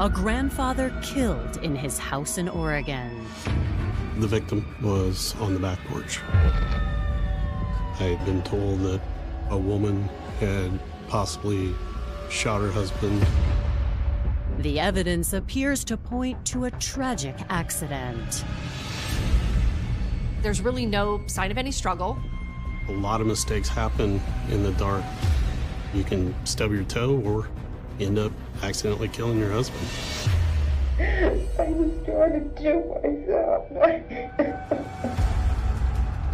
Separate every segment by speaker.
Speaker 1: a grandfather killed in his house in Oregon.
Speaker 2: The victim was on the back porch. I had been told that a woman had possibly shot her husband.
Speaker 1: The evidence appears to point to a tragic accident.
Speaker 3: There's really no sign of any struggle.
Speaker 2: A lot of mistakes happen in the dark. You can stub your toe or end up accidentally killing your husband.
Speaker 4: I was trying to kill myself.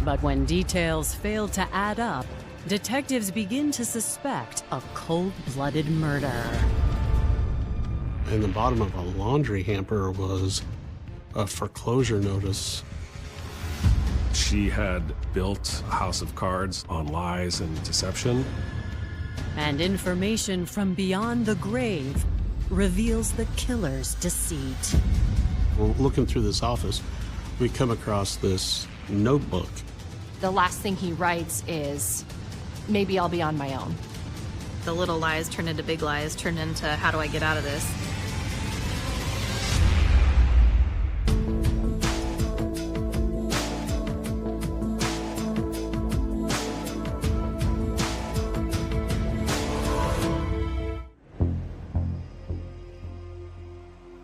Speaker 1: But when details fail to add up, detectives begin to suspect a cold-blooded murder.
Speaker 2: In the bottom of a laundry hamper was a foreclosure notice.
Speaker 5: She had built a house of cards on lies and deception.
Speaker 1: And information from beyond the grave reveals the killer's deceit.
Speaker 2: We're looking through this office. We come across this notebook.
Speaker 3: The last thing he writes is, maybe I'll be on my own.
Speaker 6: The little lies turn into big lies, turn into how do I get out of this?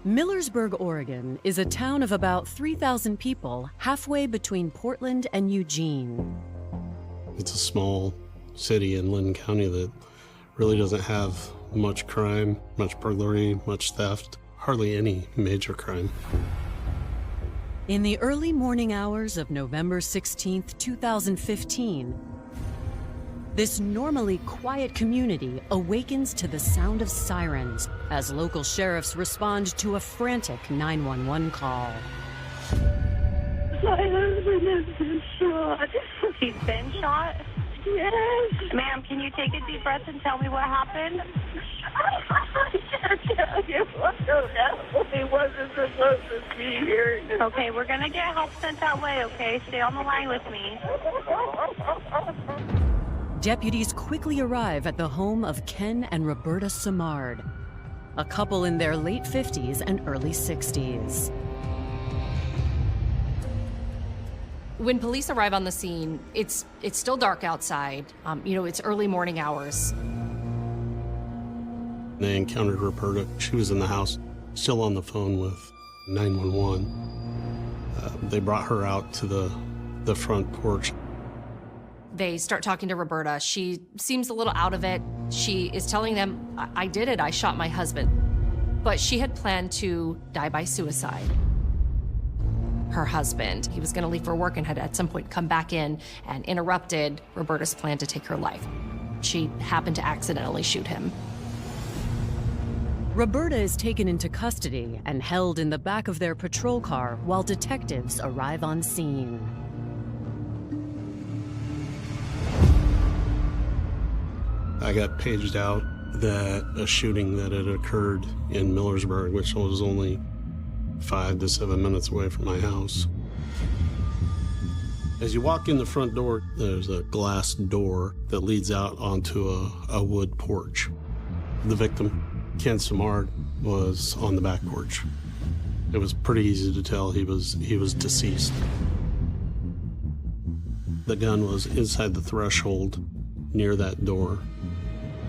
Speaker 1: Millersburg, Oregon is a town of about 3,000 people halfway between Portland and Eugene.
Speaker 2: It's a small city in Lynn County that really doesn't have much crime, much burglary, much theft, hardly any major crime.
Speaker 1: In the early morning hours of November 16, 2015, this normally quiet community awakens to the sound of sirens as local sheriffs respond to a frantic 911 call.
Speaker 4: My husband has been shot.
Speaker 7: He's been shot?
Speaker 4: Yes.
Speaker 7: Ma'am, can you take a deep breath and tell me what happened?
Speaker 4: I can't tell you. I don't know. He wasn't supposed to be here.
Speaker 7: Okay, we're going to get help sent that way, okay? Stay on the line with me.
Speaker 1: Deputies quickly arrive at the home of Ken and Roberta Samard, a couple in their late 50s and early 60s.
Speaker 3: When police arrive on the scene, it's still dark outside. It's early morning hours.
Speaker 2: They encountered Roberta. She was in the house, still on the phone with 911. They brought her out to the front porch.
Speaker 3: They start talking to Roberta. She seems a little out of it. She is telling them, I did it, I shot my husband. But she had planned to die by suicide. Her husband, he was gonna leave for work and had at some point come back in and interrupted Roberta's plan to take her life. She happened to accidentally shoot him.
Speaker 1: Roberta is taken into custody and held in the back of their patrol car while detectives arrive on scene.
Speaker 2: I got paged out that a shooting that had occurred in Millersburg, which was only 5 to 7 minutes away from my house. As you walk in the front door, there's a glass door that leads out onto a wood porch. The victim, Ken Samard, was on the back porch. It was pretty easy to tell he was deceased. The gun was inside the threshold near that door.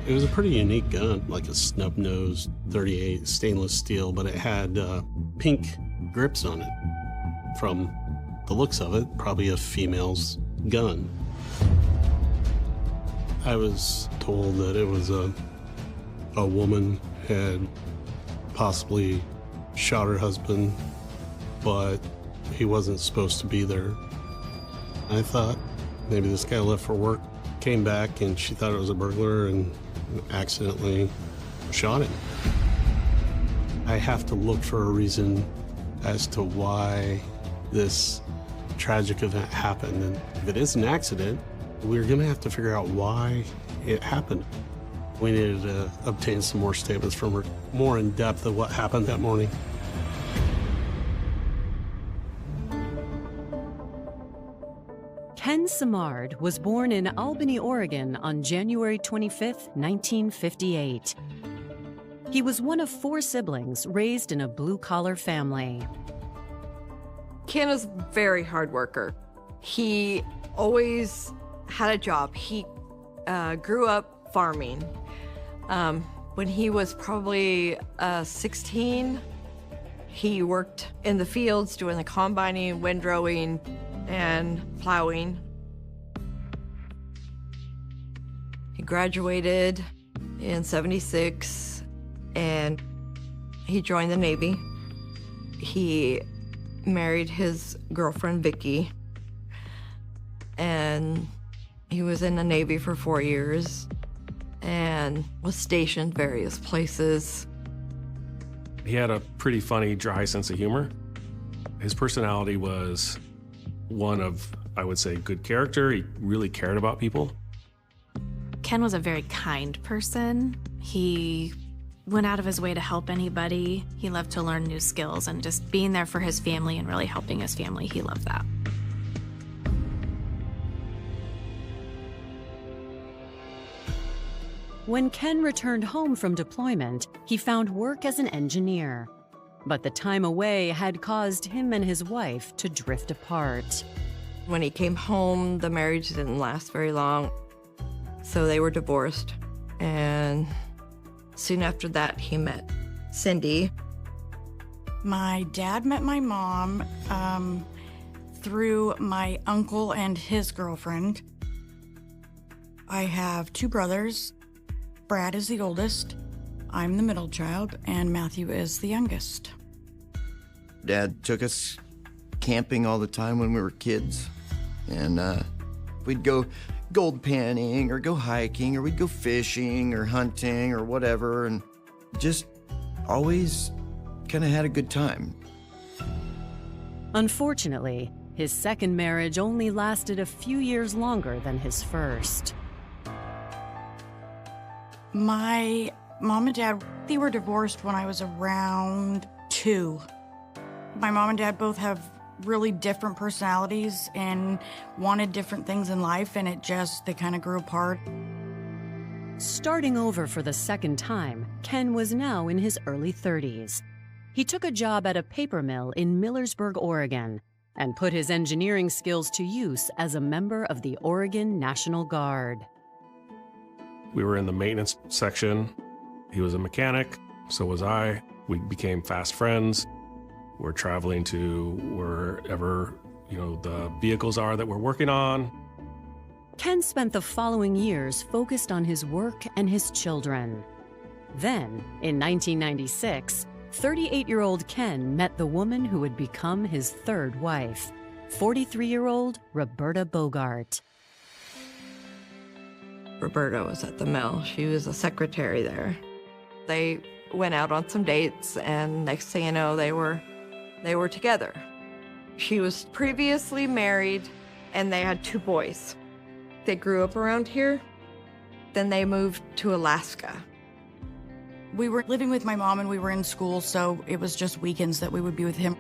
Speaker 2: It was a pretty unique gun, like a snub-nosed .38 stainless steel, but it had pink grips on it. From the looks of it, probably a female's gun. I was told that it was a woman had possibly shot her husband, but he wasn't supposed to be there. I thought maybe this guy left for work, came back, and she thought it was a burglar and accidentally shot him. I have to look for a reason as to why this tragic event happened. And if it is an accident, we're gonna have to figure out why it happened. We needed to obtain some more statements from her, more in depth of what happened that morning.
Speaker 1: Ken Samard was born in Albany, Oregon on January 25, 1958. He was one of 4 siblings raised in a blue-collar family.
Speaker 8: Ken was a very hard worker. He always had a job. He grew up farming. When he was probably 16, he worked in the fields doing the combining, windrowing, and plowing. He graduated in '76, and he joined the Navy. He married his girlfriend, Vicky, and he was in the Navy for 4 years and was stationed various places.
Speaker 5: He had a pretty funny, dry sense of humor. His personality was one of, I would say, good character. He really cared about people.
Speaker 6: Ken was a very kind person. He went out of his way to help anybody. He loved to learn new skills, and just being there for his family and really helping his family, he loved that.
Speaker 1: When Ken returned home from deployment, he found work as an engineer. But the time away had caused him and his wife to drift apart.
Speaker 8: When he came home, the marriage didn't last very long, so they were divorced. And soon after that, he met Cindy.
Speaker 9: My dad met my mom through my uncle and his girlfriend. I have 2 brothers. Brad is the oldest, I'm the middle child, and Matthew is the youngest.
Speaker 10: Dad took us camping all the time when we were kids, and we'd go gold panning or go hiking or we'd go fishing or hunting or whatever, and just always kind of had a good time.
Speaker 1: Unfortunately, his second marriage only lasted a few years longer than his first.
Speaker 9: My mom and dad, they were divorced when I was around 2. My mom and dad both have really different personalities and wanted different things in life, and they kind of grew apart.
Speaker 1: Starting over for the second time, Ken was now in his early 30s. He took a job at a paper mill in Millersburg, Oregon, and put his engineering skills to use as a member of the Oregon National Guard.
Speaker 5: We were in the maintenance section. He was a mechanic, so was I. We became fast friends. We're traveling to wherever, the vehicles are that we're working on.
Speaker 1: Ken spent the following years focused on his work and his children. Then, in 1996, 38-year-old Ken met the woman who would become his third wife, 43-year-old Roberta Bogart.
Speaker 8: Roberta was at the mill. She was a secretary there. They went out on some dates, and next thing you know, they were together. She was previously married, and they had 2 boys. They grew up around here. Then they moved to Alaska.
Speaker 9: We were living with my mom and we were in school, so it was just weekends that we would be with him.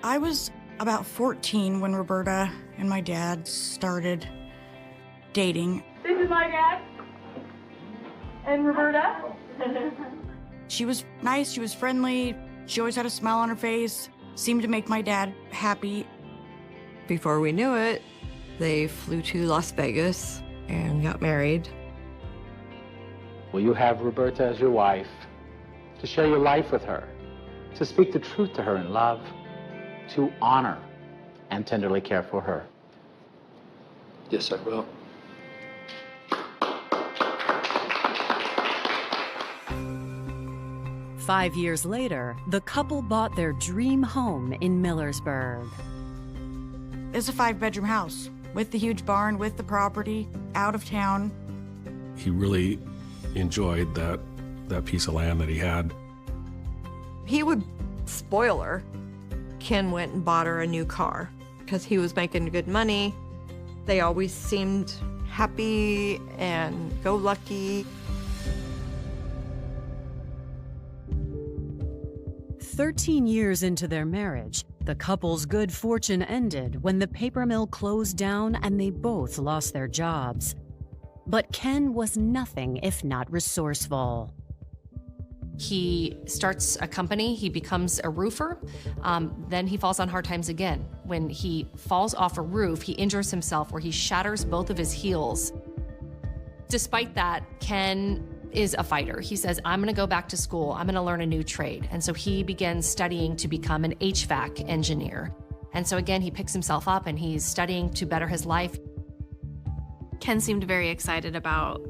Speaker 9: I was about 14 when Roberta and my dad started dating.
Speaker 7: This is my dad. And Roberta.
Speaker 9: She was nice, she was friendly, she always had a smile on her face, seemed to make my dad happy.
Speaker 8: Before we knew it, they flew to Las Vegas and got married.
Speaker 11: Will you have Roberta as your wife, to share your life with her, to speak the truth to her in love, to honor and tenderly care for her?
Speaker 12: Yes, I will.
Speaker 1: Five years later, the couple bought their dream home in Millersburg.
Speaker 9: It's a 5-bedroom house with the huge barn, with the property, out of town.
Speaker 5: He really enjoyed that piece of land that he had.
Speaker 8: He would spoil her. Ken went and bought her a new car because he was making good money. They always seemed happy and go lucky.
Speaker 1: 13 years into their marriage, the couple's good fortune ended when the paper mill closed down and they both lost their jobs. But Ken was nothing if not resourceful.
Speaker 3: He starts a company, he becomes a roofer, then he falls on hard times again. When he falls off a roof, he injures himself where he shatters both of his heels. Despite that, Ken is a fighter. He says, I'm gonna go back to school, I'm gonna learn a new trade. And so he begins studying to become an HVAC engineer. And so again, he picks himself up and he's studying to better his life.
Speaker 6: Ken seemed very excited about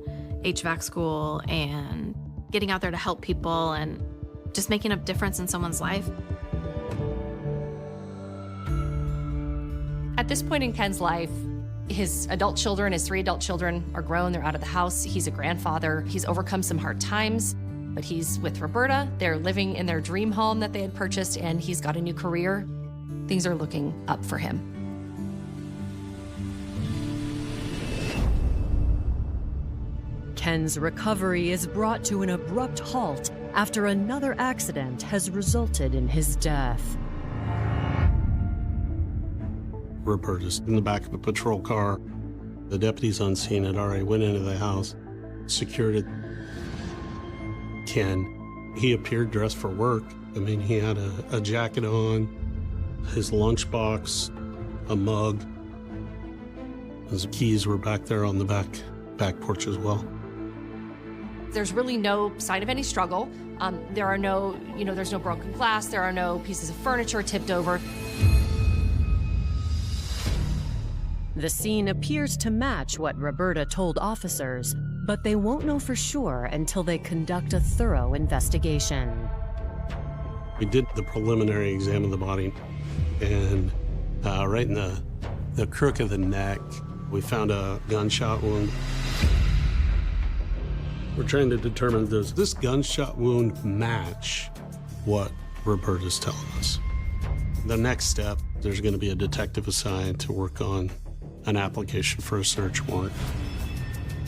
Speaker 6: HVAC school and getting out there to help people and just making a difference in someone's life.
Speaker 3: At this point in Ken's life, his adult children, his 3 adult children are grown, they're out of the house, he's a grandfather, he's overcome some hard times, but he's with Roberta, they're living in their dream home that they had purchased, and he's got a new career. Things are looking up for him.
Speaker 1: Ken's recovery is brought to an abrupt halt after another accident has resulted in his death.
Speaker 2: Roberta's in the back of a patrol car. The deputies on scene had already went into the house, secured it. Ken, he appeared dressed for work. I mean, he had a jacket on, his lunchbox, a mug. His keys were back there on the back porch as well.
Speaker 3: There's really no sign of any struggle. There are no, there's no broken glass, there are no pieces of furniture tipped over.
Speaker 1: The scene appears to match what Roberta told officers, but they won't know for sure until they conduct a thorough investigation.
Speaker 2: We did the preliminary exam of the body, and right in the crook of the neck, we found a gunshot wound. We're trying to determine, does this gunshot wound match what Roberta's telling us? The next step, there's going to be a detective assigned to work on an application for a search warrant.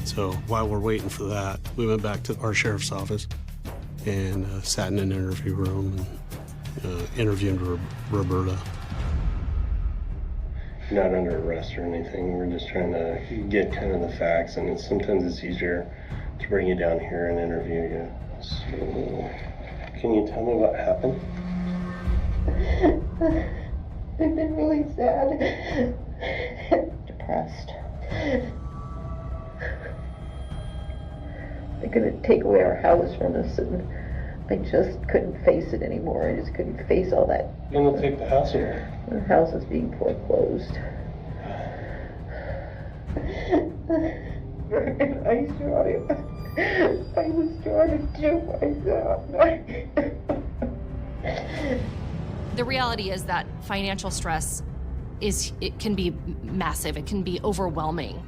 Speaker 2: So while we're waiting for that, we went back to our sheriff's office and sat in an interview room and interviewed Roberta.
Speaker 13: You're not under arrest or anything. We're just trying to get kind of the facts, and sometimes it's easier to bring you down here and interview you. So, can you tell me what happened?
Speaker 4: I've been really sad. Depressed. They're gonna take away our house from us, and I just couldn't face it anymore. I just couldn't face all that.
Speaker 13: You're gonna take the house here?
Speaker 4: The house is being foreclosed. I was trying to do myself.
Speaker 3: The reality is that financial stress it can be massive. It can be overwhelming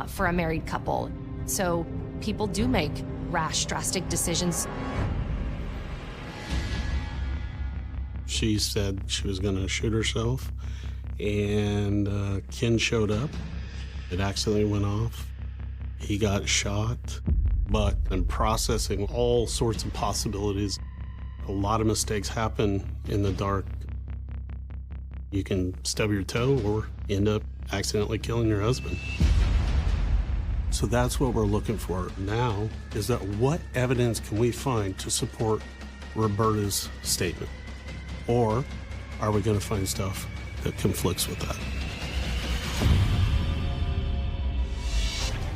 Speaker 3: for a married couple. So people do make rash, drastic decisions.
Speaker 2: She said she was going to shoot herself, and Ken showed up. It accidentally went off. He got shot, but in processing all sorts of possibilities, a lot of mistakes happen in the dark. You can stub your toe or end up accidentally killing your husband. So that's what we're looking for now, is that what evidence can we find to support Roberta's statement? Or are we going to find stuff that conflicts with that?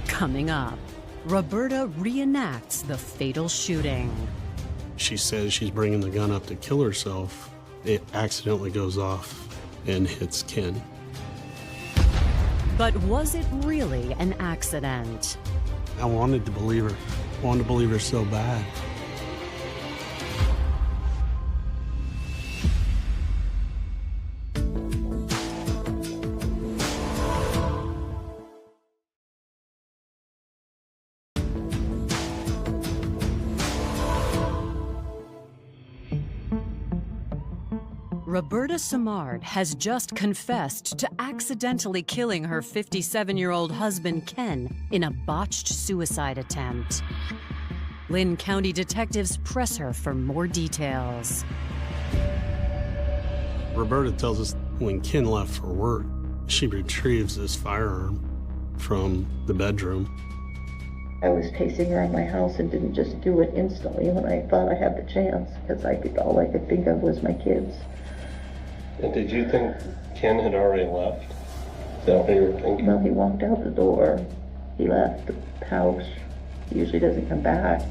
Speaker 1: Coming up, Roberta reenacts the fatal shooting.
Speaker 2: She says she's bringing the gun up to kill herself. It accidentally goes off and hits Ken.
Speaker 1: But was it really an accident?
Speaker 2: I wanted to believe her. I wanted to believe her so bad.
Speaker 1: Roberta Samard has just confessed to accidentally killing her 57-year-old husband, Ken, in a botched suicide attempt. Lynn County detectives press her for more details.
Speaker 2: Roberta tells us when Ken left for work, she retrieves this firearm from the bedroom.
Speaker 4: I was pacing around my house and didn't just do it instantly when I thought I had the chance, because all I could think of was my kids.
Speaker 13: And did you think Ken had already left? Is that what you were thinking?
Speaker 4: Well, he walked out the door. He left the house. He usually doesn't come back.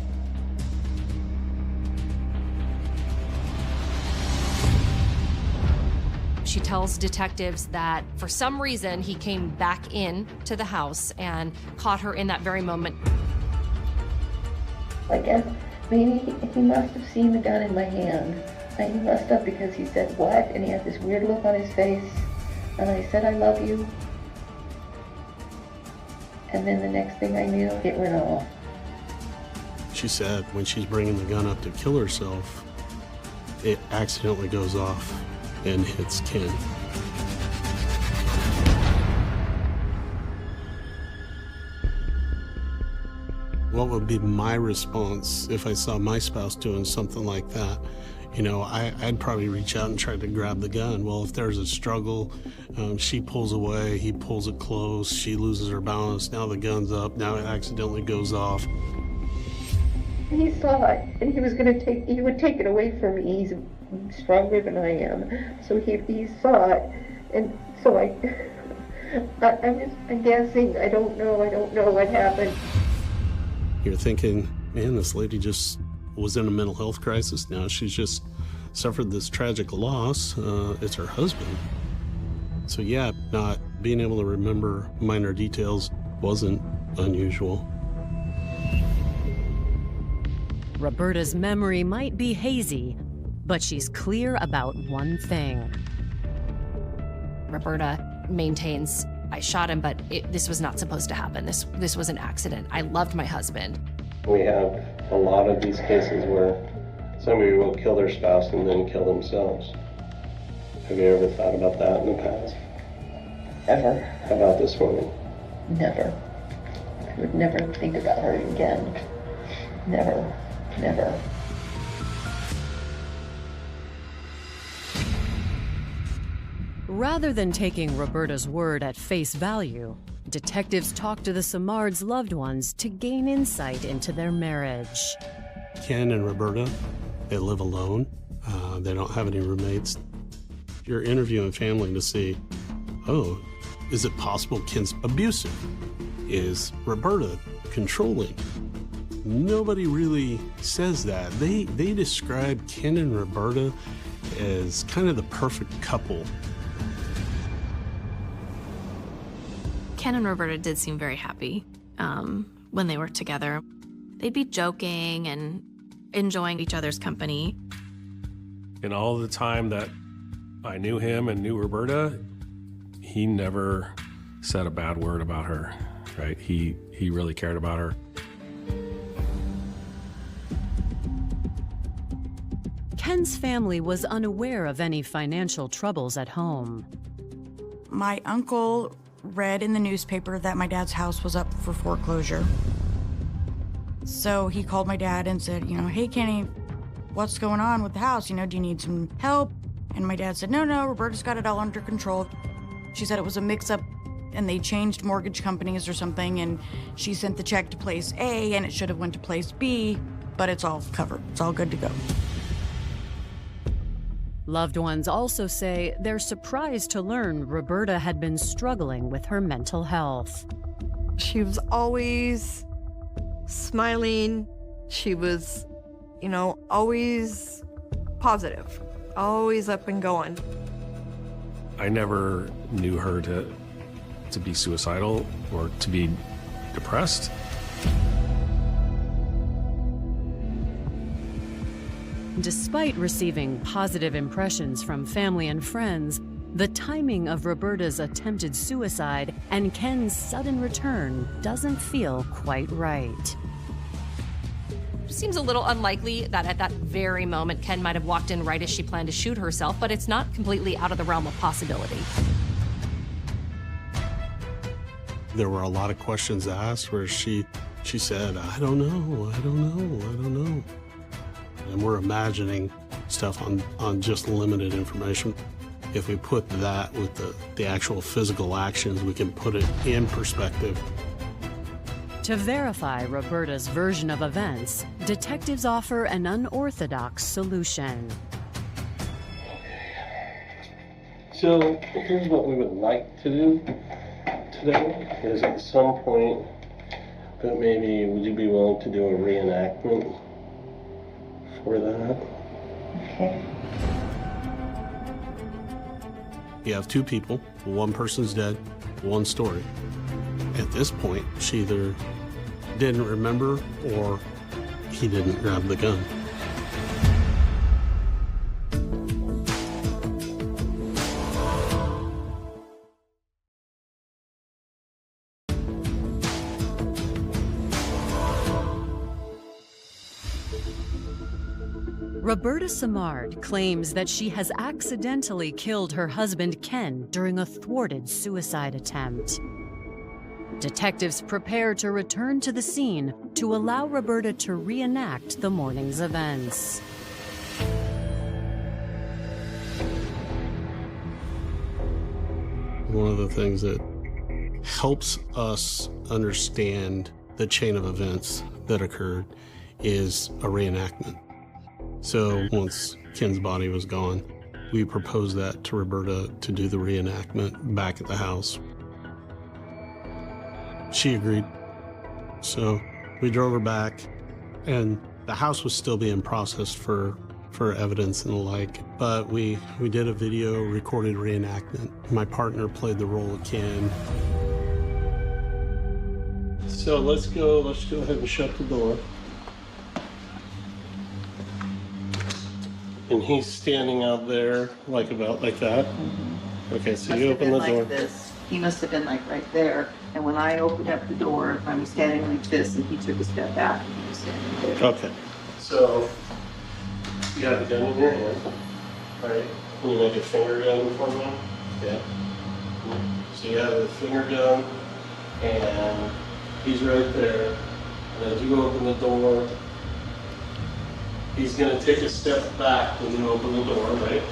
Speaker 3: She tells detectives that for some reason he came back in to the house and caught her in that very moment.
Speaker 4: I guess maybe he must have seen the gun in my hand. He must have, because he said, "What?" And he had this weird look on his face. And I said, "I love you." And then the next thing I knew, it went off.
Speaker 2: She said when she's bringing the gun up to kill herself, it accidentally goes off and hits Ken. What would be my response if I saw my spouse doing something like that? You know, I'd probably reach out and try to grab the gun. Well, if there's a struggle, she pulls away, he pulls it close, she loses her balance, now the gun's up, now it accidentally goes off.
Speaker 4: He saw it, and he would take it away from me. He's stronger than I am. So he saw it, and so I'm guessing. I don't know what happened.
Speaker 2: You're thinking, man, this lady just was in a mental health crisis. Now she's just suffered this tragic loss. It's her husband. So yeah, not being able to remember minor details wasn't unusual.
Speaker 1: Roberta's memory might be hazy, but she's clear about one thing.
Speaker 3: Roberta maintains, I shot him, but this was not supposed to happen. This was an accident. I loved my husband.
Speaker 13: We have a lot of these cases where somebody will kill their spouse and then kill themselves. Have you ever thought about that in the past?
Speaker 4: Ever.
Speaker 13: How about this woman?
Speaker 4: Never. I would never think about her again. Never. Never.
Speaker 1: Rather than taking Roberta's word at face value, detectives talk to the Samards' loved ones to gain insight into their marriage.
Speaker 2: Ken and Roberta, they live alone. They don't have any roommates. You're interviewing family to see, oh, is it possible Ken's abusive? Is Roberta controlling? Nobody really says that. They describe Ken and Roberta as kind of the perfect couple.
Speaker 6: Ken and Roberta did seem very happy when they were together. They'd be joking and enjoying each other's company.
Speaker 5: In all the time that I knew him and knew Roberta, he never said a bad word about her, right? He really cared about her.
Speaker 1: Ken's family was unaware of any financial troubles at home.
Speaker 9: My uncle read in the newspaper that my dad's house was up for foreclosure. So he called my dad and said, "Hey, Kenny, what's going on with the house? Do you need some help?" And my dad said, no, Roberta's got it all under control. She said it was a mix-up and they changed mortgage companies or something, and she sent the check to place A and it should have went to place B, but it's all covered. It's all good to go.
Speaker 1: Loved ones also say they're surprised to learn Roberta had been struggling with her mental health.
Speaker 8: She was always smiling. She was, always positive, always up and going.
Speaker 5: I never knew her to be suicidal or to be depressed.
Speaker 1: Despite receiving positive impressions from family and friends, the timing of Roberta's attempted suicide and Ken's sudden return doesn't feel quite right.
Speaker 3: Seems a little unlikely that at that very moment Ken might have walked in right as she planned to shoot herself, but it's not completely out of the realm of possibility.
Speaker 2: There were a lot of questions asked where she said, I don't know. And we're imagining stuff on just limited information. If we put that with the actual physical actions, we can put it in perspective.
Speaker 1: To verify Roberta's version of events, detectives offer an unorthodox solution.
Speaker 13: So here's what we would like to do today, is at some point, but maybe would you be willing to do a reenactment for that?
Speaker 4: Okay.
Speaker 2: You have two people, one person's dead, one story. At this point, she either didn't remember or he didn't grab the gun.
Speaker 1: Roberta Samard claims that she has accidentally killed her husband Ken during a thwarted suicide attempt. Detectives prepare to return to the scene to allow Roberta to reenact the morning's events.
Speaker 2: One of the things that helps us understand the chain of events that occurred is a reenactment. So once Ken's body was gone, we proposed that to Roberta to do the reenactment back at the house. She agreed. So we drove her back, and the house was still being processed for evidence and the like, but we did a video recorded reenactment. My partner played the role of Ken.
Speaker 13: So let's go ahead and shut the door. And he's standing out there like that. Okay, so you open the door.
Speaker 4: Like this. He must have been like right there. And when I opened up the door, I was standing like this, and he took a step back and he was standing there.
Speaker 13: Okay. So you got the gun in your hand, right? Can you make a finger gun for me? Yeah. So you have the finger gun, and he's right there. And as you open the door, he's going to take a step back when you open the door, right?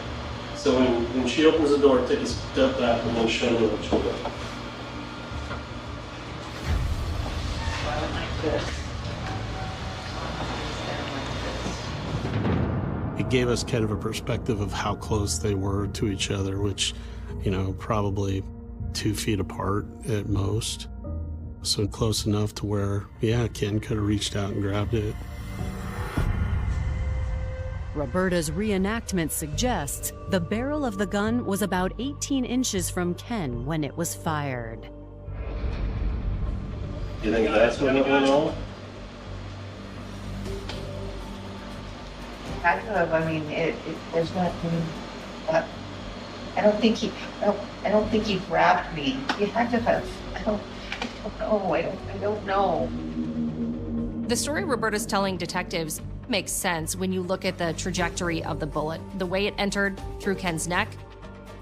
Speaker 13: So when she opens the door, take a step back and then show me what you do.
Speaker 2: It gave us kind of a perspective of how close they were to each other, which, probably 2 feet apart at most. So close enough to where, Ken could have reached out and grabbed it.
Speaker 1: Roberta's reenactment suggests the barrel of the gun was about 18 inches from Ken when it was fired.
Speaker 13: You think that's when it went off?
Speaker 4: Had to have. I mean, there's not. I don't think he grabbed me. He had to have. I don't know.
Speaker 3: The story Roberta's telling detectives makes sense when you look at the trajectory of the bullet. The way it entered through Ken's neck,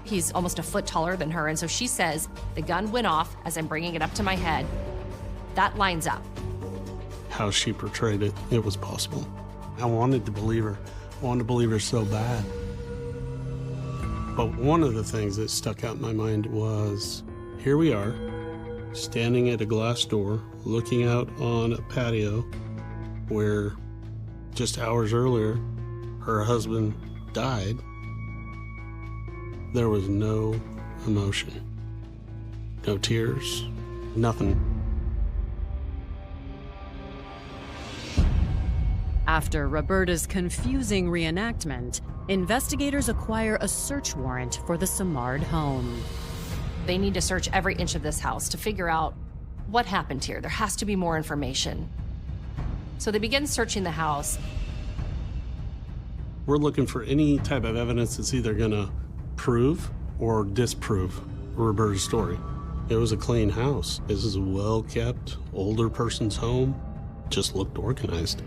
Speaker 3: he's almost a foot taller than her, and so she says the gun went off as I'm bringing it up to my head. That lines up.
Speaker 2: How she portrayed it, it was possible. I wanted to believe her. I wanted to believe her so bad. But one of the things that stuck out in my mind was, here we are, standing at a glass door, looking out on a patio where just hours earlier, her husband died. There was no emotion, no tears, nothing.
Speaker 1: After Roberta's confusing reenactment, investigators acquire a search warrant for the Samard home.
Speaker 3: They need to search every inch of this house to figure out what happened here. There has to be more information. So they begin searching the house.
Speaker 2: We're looking for any type of evidence that's either gonna prove or disprove Roberta's story. It was a clean house. This is a well-kept, older person's home. Just looked organized.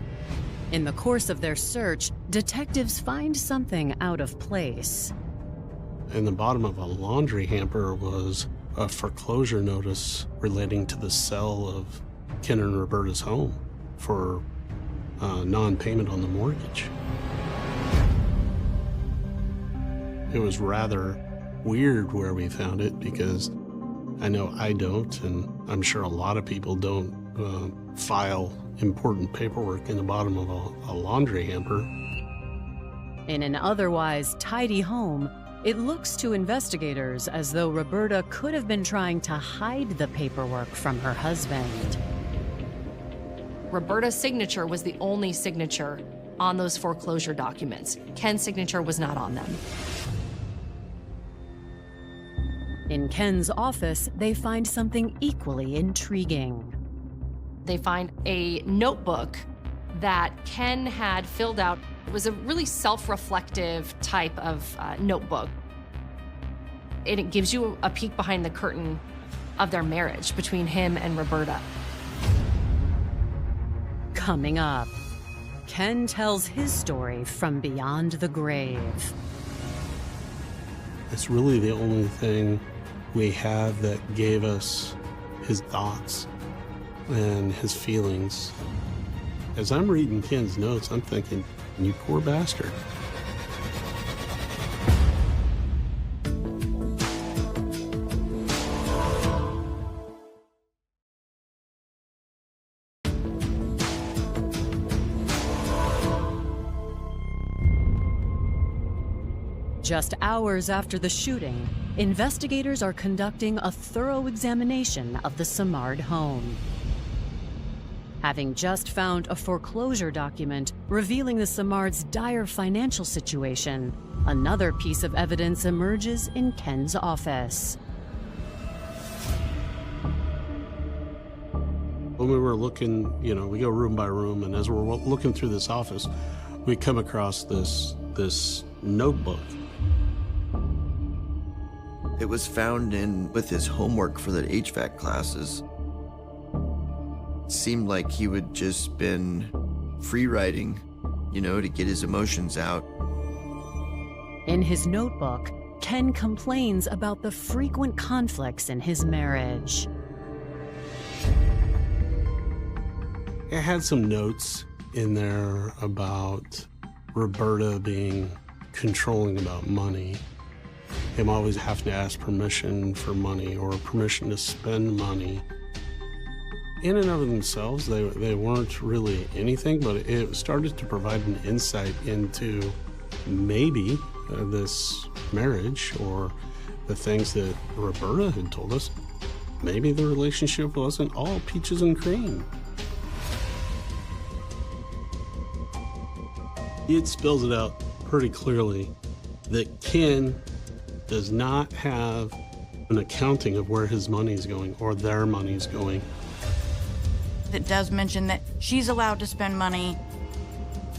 Speaker 1: In the course of their search, detectives find something out of place.
Speaker 2: In the bottom of a laundry hamper was a foreclosure notice relating to the sale of Ken and Roberta's home for non-payment on the mortgage. It was rather weird where we found it because I know I don't, and I'm sure a lot of people don't file important paperwork in the bottom of a laundry hamper.
Speaker 1: In an otherwise tidy home, it looks to investigators as though Roberta could have been trying to hide the paperwork from her husband.
Speaker 3: Roberta's signature was the only signature on those foreclosure documents. Ken's signature was not on them.
Speaker 1: In Ken's office, they find something equally intriguing.
Speaker 3: They find a notebook that Ken had filled out. It was a really self-reflective type of notebook. And it gives you a peek behind the curtain of their marriage between him and Roberta.
Speaker 1: Coming up, Ken tells his story from beyond the grave.
Speaker 2: It's really the only thing we have that gave us his thoughts and his feelings. As I'm reading Ken's notes, I'm thinking, you poor bastard.
Speaker 1: Just hours after the shooting, investigators are conducting a thorough examination of the Samard home. Having just found a foreclosure document revealing the Samards' dire financial situation, another piece of evidence emerges in Ken's office.
Speaker 2: When we were looking, we go room by room, and as we're looking through this office, we come across this notebook.
Speaker 10: It was found with his homework for the HVAC classes. It seemed like he would just been free writing, to get his emotions out.
Speaker 1: In his notebook, Ken complains about the frequent conflicts in his marriage.
Speaker 2: I had some notes in there about Roberta being controlling about money. Him always having to ask permission for money or permission to spend money. In and of themselves, they weren't really anything, but it started to provide an insight into maybe this marriage or the things that Roberta had told us. Maybe the relationship wasn't all peaches and cream. It spells it out pretty clearly that Ken does not have an accounting of where his money's going or their money's going.
Speaker 9: It does mention that she's allowed to spend money,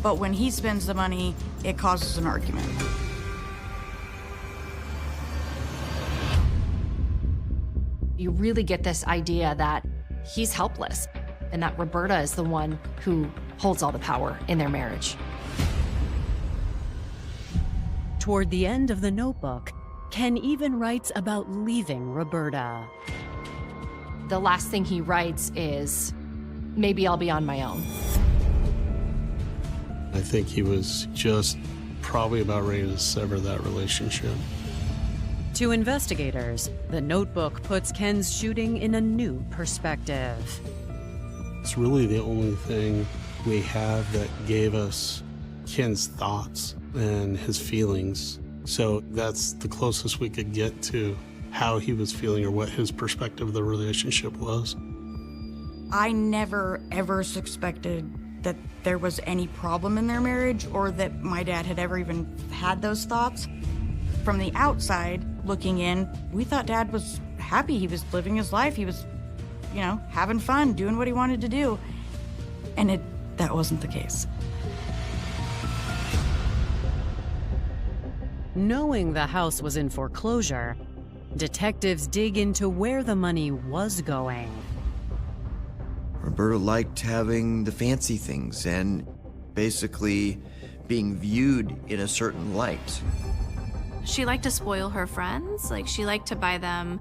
Speaker 9: but when he spends the money, it causes an argument.
Speaker 3: You really get this idea that he's helpless and that Roberta is the one who holds all the power in their marriage.
Speaker 1: Toward the end of the notebook, Ken even writes about leaving Roberta.
Speaker 3: The last thing he writes is, maybe I'll be on my own.
Speaker 2: I think he was just probably about ready to sever that relationship.
Speaker 1: To investigators, the notebook puts Ken's shooting in a new perspective.
Speaker 2: It's really the only thing we have that gave us Ken's thoughts and his feelings. So that's the closest we could get to how he was feeling or what his perspective of the relationship was.
Speaker 9: I never, ever suspected that there was any problem in their marriage or that my dad had ever even had those thoughts. From the outside, looking in, we thought Dad was happy. He was living his life. He was, having fun, doing what he wanted to do. And that wasn't the case.
Speaker 1: Knowing the house was in foreclosure, detectives dig into where the money was going.
Speaker 10: Roberta liked having the fancy things and basically being viewed in a certain light.
Speaker 6: She liked to spoil her friends. She liked to buy them,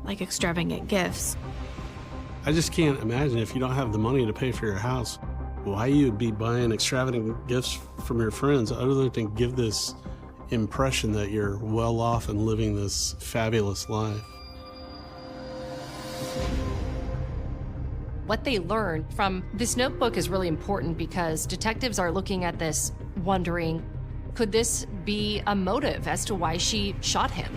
Speaker 6: extravagant gifts.
Speaker 2: I just can't imagine if you don't have the money to pay for your house, why you'd be buying extravagant gifts from your friends other than give this impression that you're well off and living this fabulous life.
Speaker 3: what they learned from this notebook is really important because detectives are looking at this wondering, could this be a motive as to why she shot him?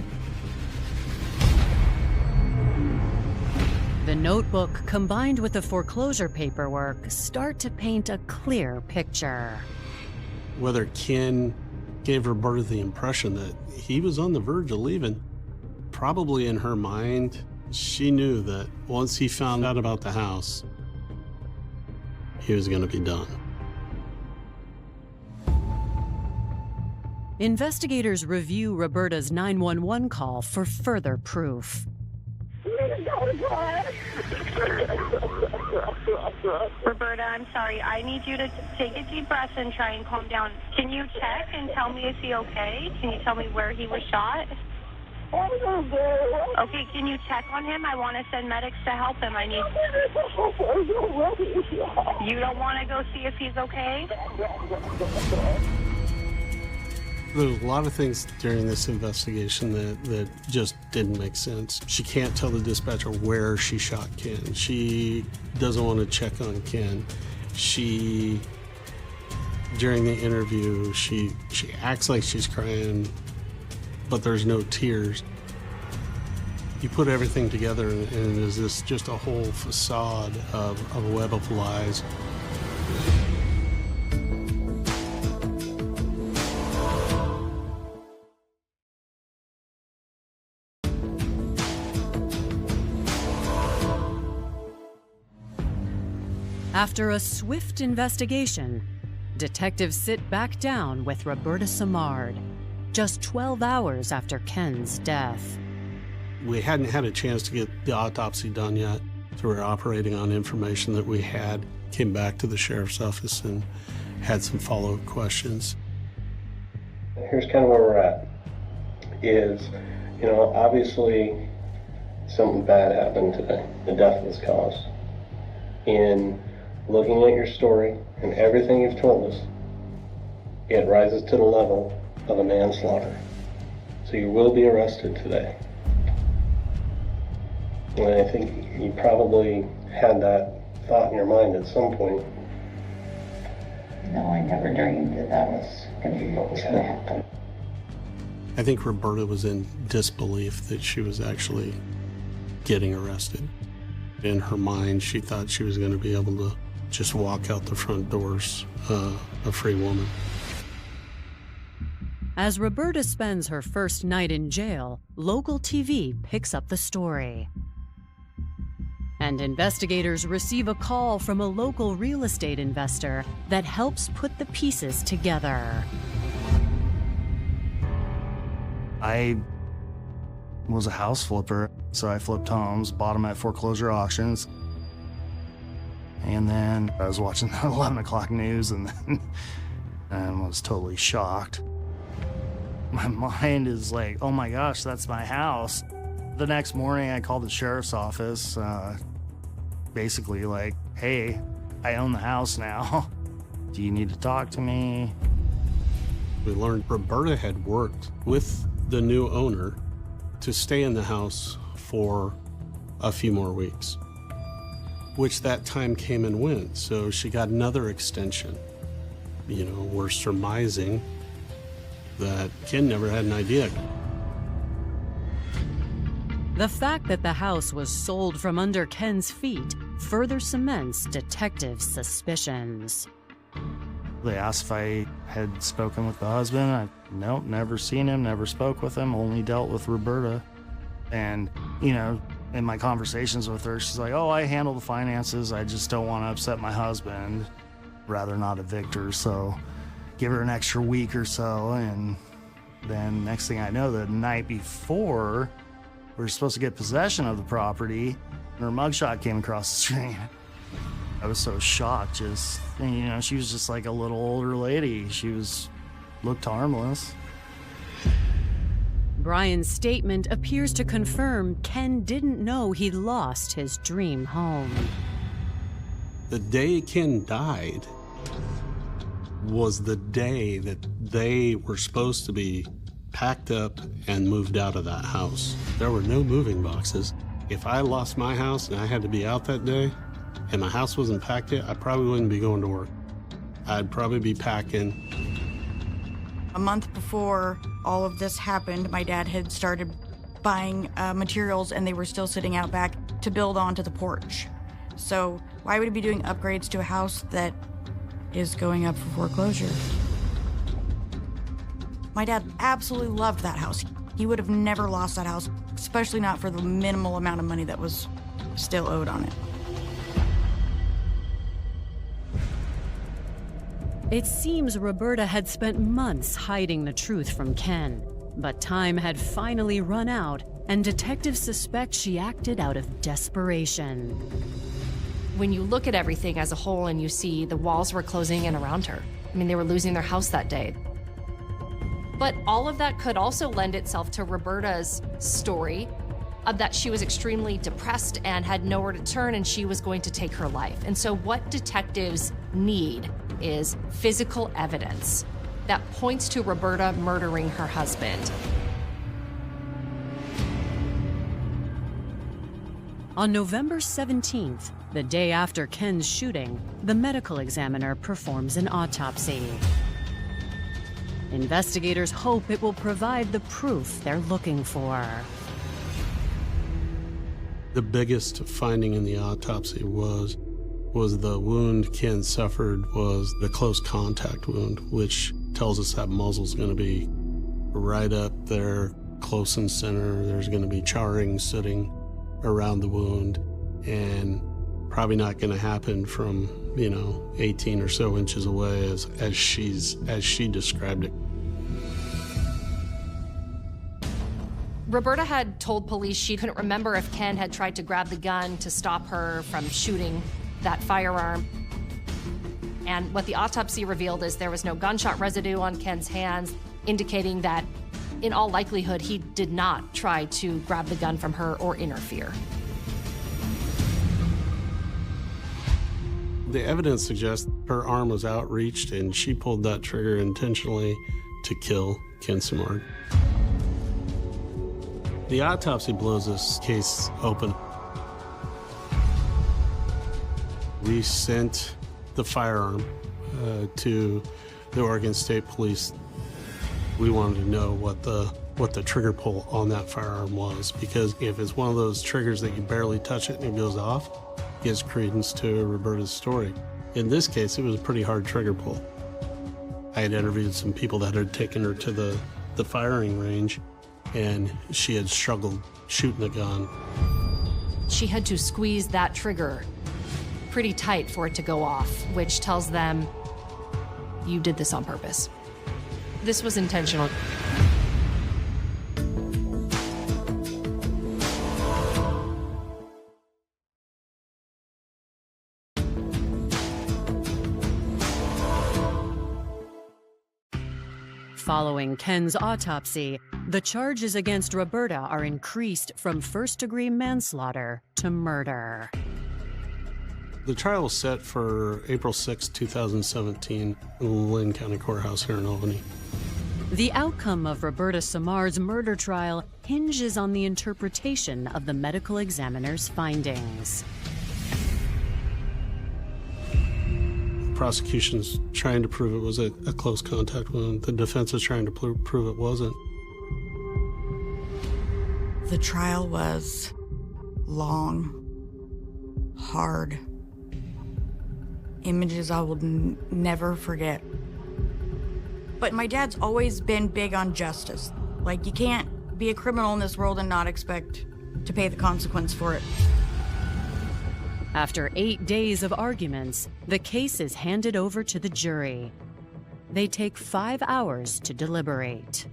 Speaker 1: The notebook, combined with the foreclosure paperwork, start to paint a clear picture.
Speaker 2: Whether Ken gave Roberta the impression that he was on the verge of leaving, probably in her mind, she knew that once he found out about the house, he was going to be done.
Speaker 1: Investigators review Roberta's 911 call for further proof.
Speaker 7: Roberta, I'm sorry. I need you to take a deep breath and try and calm down. Can you check and tell me if he's okay? Can you tell me where he was shot? Okay, can you check on him? I want to send medics to help him. I need... You don't want to go see if he's okay?
Speaker 2: There's a lot of things during this investigation that just didn't make sense. She can't tell the dispatcher where she shot Ken. She doesn't want to check on Ken. During the interview, she acts like she's crying, but there's no tears. You put everything together and is this just a whole facade of a web of lies.
Speaker 1: After a swift investigation, detectives sit back down with Roberta Samard, just 12 hours after Ken's death.
Speaker 2: We hadn't had a chance to get the autopsy done yet, so we were operating on information that we had, came back to the sheriff's office and had some follow-up questions.
Speaker 13: Here's kind of where we're at, is, obviously something bad happened today. The death was caused. In looking at your story and everything you've told us, it rises to the level of a manslaughter. So you will be arrested today. And I think you probably had that thought in your mind at some point.
Speaker 4: No, I never dreamed that was going to be what was going to happen.
Speaker 2: I think Roberta was in disbelief that she was actually getting arrested. In her mind, she thought she was going to be able to just walk out the front doors a free woman.
Speaker 1: As Roberta spends her first night in jail, local TV picks up the story. And investigators receive a call from a local real estate investor that helps put the pieces together.
Speaker 14: I was a house flipper, so I flipped homes, bought them at foreclosure auctions. And then I was watching the 11 o'clock news and was totally shocked. My mind is like, oh my gosh, that's my house. The next morning I called the sheriff's office, basically like, hey, I own the house now. Do you need to talk to me?
Speaker 2: We learned Roberta had worked with the new owner to stay in the house for a few more weeks, which that time came and went. So she got another extension. We're surmising that Ken never had an idea.
Speaker 1: The fact that the house was sold from under Ken's feet further cements detectives' suspicions.
Speaker 14: They asked if I had spoken with the husband. Nope, never seen him, never spoke with him, only dealt with Roberta. And, in my conversations with her, she's like, oh, I handle the finances. I just don't want to upset my husband. Rather not evict her, so give her an extra week or so. And then next thing I know, the night before, we were supposed to get possession of the property, and her mugshot came across the screen. I was so shocked, she was just like a little older lady. She looked harmless.
Speaker 1: Brian's statement appears to confirm Ken didn't know he lost his dream home.
Speaker 2: The day Ken died was the day that they were supposed to be packed up and moved out of that house. There were no moving boxes. If I lost my house and I had to be out that day, and my house wasn't packed yet, I probably wouldn't be going to work. I'd probably be packing.
Speaker 9: A month before all of this happened, my dad had started buying materials, and they were still sitting out back to build onto the porch. So why would he be doing upgrades to a house that is going up for foreclosure? My dad absolutely loved that house. He would have never lost that house, especially not for the minimal amount of money that was still owed on it.
Speaker 1: It seems Roberta had spent months hiding the truth from Ken, but time had finally run out, and detectives suspect she acted out of desperation.
Speaker 3: When you look at everything as a whole and you see the walls were closing in around her, I mean, they were losing their house that day. But all of that could also lend itself to Roberta's story of that she was extremely depressed and had nowhere to turn, and she was going to take her life. And so what detectives need is physical evidence that points to Roberta murdering her husband.
Speaker 1: On November 17th, the day after Ken's shooting, the medical examiner performs an autopsy. Investigators hope it will provide the proof they're looking for.
Speaker 2: The biggest finding in the autopsy was the wound Ken suffered was the close contact wound, which tells us that muzzle's going to be right up there, close and center. There's going to be charring sitting around the wound, and probably not going to happen from 18 or so inches away as she described it.
Speaker 3: Roberta had told police she couldn't remember if Ken had tried to grab the gun to stop her from shooting that firearm. And what the autopsy revealed is there was no gunshot residue on Ken's hands, indicating that in all likelihood he did not try to grab the gun from her or interfere.
Speaker 2: The evidence suggests her arm was outreached and she pulled that trigger intentionally to kill Ken Samard. The autopsy blows this case open. We sent the firearm to the Oregon State Police. We wanted to know what the trigger pull on that firearm was, because if it's one of those triggers that you barely touch it and it goes off, it gives credence to Roberta's story. In this case, it was a pretty hard trigger pull. I had interviewed some people that had taken her to the firing range, and she had struggled shooting a gun.
Speaker 3: She had to squeeze that trigger pretty tight for it to go off, which tells them, you did this on purpose. This was intentional.
Speaker 1: Following Ken's autopsy, the charges against Roberta are increased from first-degree manslaughter to murder.
Speaker 2: The trial was set for April 6, 2017 in the Lynn County Courthouse here in Albany.
Speaker 1: The outcome of Roberta Samard's murder trial hinges on the interpretation of the medical examiner's findings.
Speaker 2: The prosecution's trying to prove it was a close contact wound. The defense is trying to prove it wasn't.
Speaker 9: The trial was long, hard. Images I will never forget. But my dad's always been big on justice. Like, you can't be a criminal in this world and not expect to pay the consequence for it.
Speaker 1: After 8 days of arguments, the case is handed over to the jury. They take 5 hours to deliberate.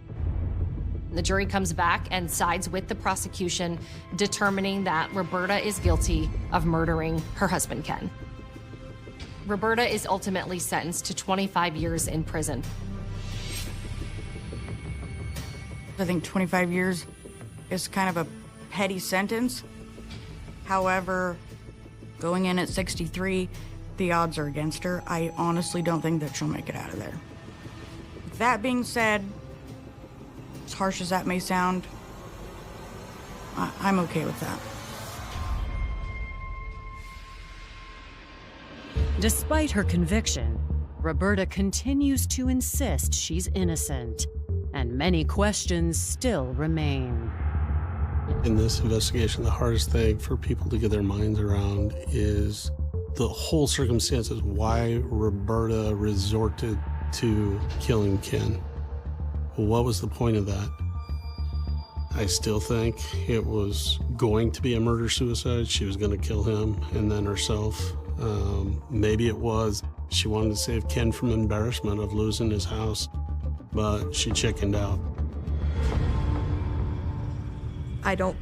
Speaker 3: The jury comes back and sides with the prosecution, determining that Roberta is guilty of murdering her husband, Ken. Roberta is ultimately sentenced to 25 years in prison.
Speaker 9: I think 25 years is kind of a petty sentence. However, going in at 63, the odds are against her. I honestly don't think that she'll make it out of there. That being said, as harsh as that may sound, I'm okay with that.
Speaker 1: Despite her conviction, Roberta continues to insist she's innocent, and many questions still remain.
Speaker 2: In this investigation, the hardest thing for people to get their minds around is the whole circumstances why Roberta resorted to killing Ken. What was the point of that? I still think it was going to be a murder-suicide. She was going to kill him and then herself. Maybe it was she wanted to save Ken from embarrassment of losing his house, but she chickened out.
Speaker 8: I don't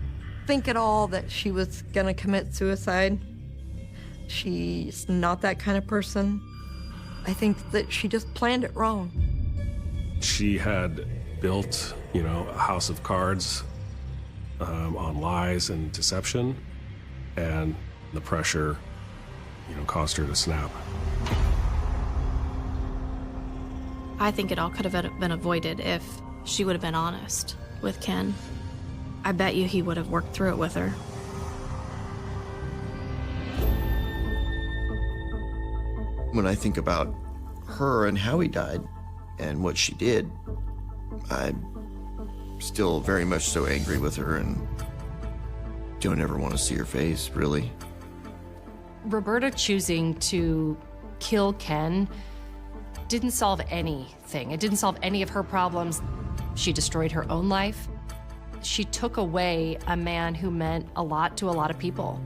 Speaker 8: think at all that she was gonna commit suicide. She's not that kind of person. I think that she just planned it wrong.
Speaker 5: She had built, a house of cards on lies and deception, and the pressure, caused her to snap.
Speaker 6: I think it all could have been avoided if she would have been honest with Ken. I bet you he would have worked through it with her.
Speaker 10: When I think about her and how he died and what she did, I'm still very much so angry with her and don't ever want to see her face, really.
Speaker 3: Roberta choosing to kill Ken didn't solve anything. It didn't solve any of her problems. She destroyed her own life. She took away a man who meant a lot to a lot of people.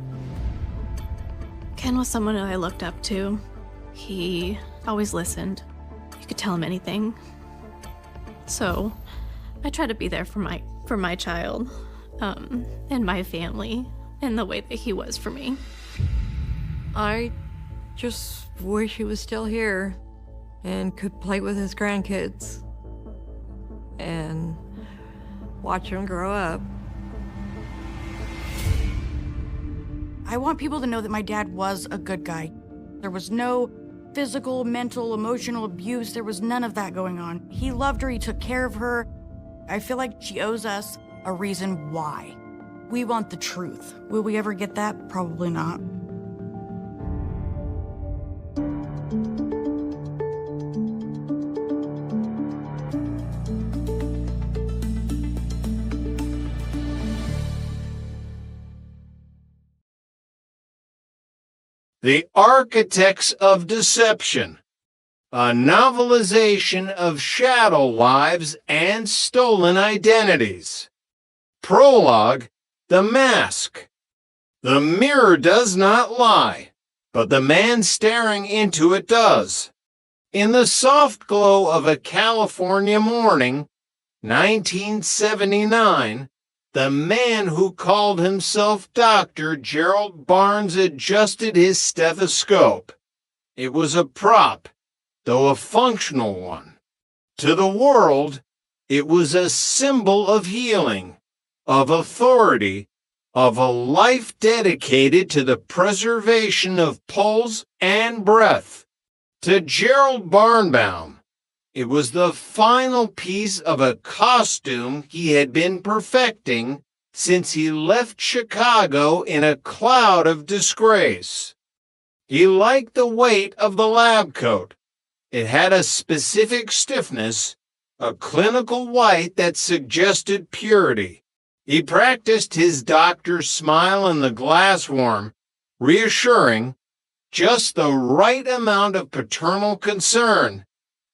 Speaker 6: Ken was someone who I looked up to. He always listened. You could tell him anything. So I try to be there for my child, and my family in the way that he was for me.
Speaker 8: I just wish he was still here and could play with his grandkids and watch them grow up.
Speaker 9: I want people to know that my dad was a good guy. There was no physical, mental, emotional abuse. There was none of that going on. He loved her. He took care of her. I feel like she owes us a reason why. We want the truth. Will we ever get that? Probably not.
Speaker 15: The Architects of Deception, a novelization of shadow lives and stolen identities. Prologue, The Mask. The mirror does not lie, but the man staring into it does. In the soft glow of a California morning, 1979, the man who called himself Dr. Gerald Barnes adjusted his stethoscope. It was a prop, though a functional one. To the world, it was a symbol of healing, of authority, of a life dedicated to the preservation of pulse and breath. To Gerald Barnbaum, it was the final piece of a costume he had been perfecting since he left Chicago in a cloud of disgrace. He liked the weight of the lab coat. It had a specific stiffness, a clinical white that suggested purity. He practiced his doctor's smile in the glass worm, reassuring, just the right amount of paternal concern.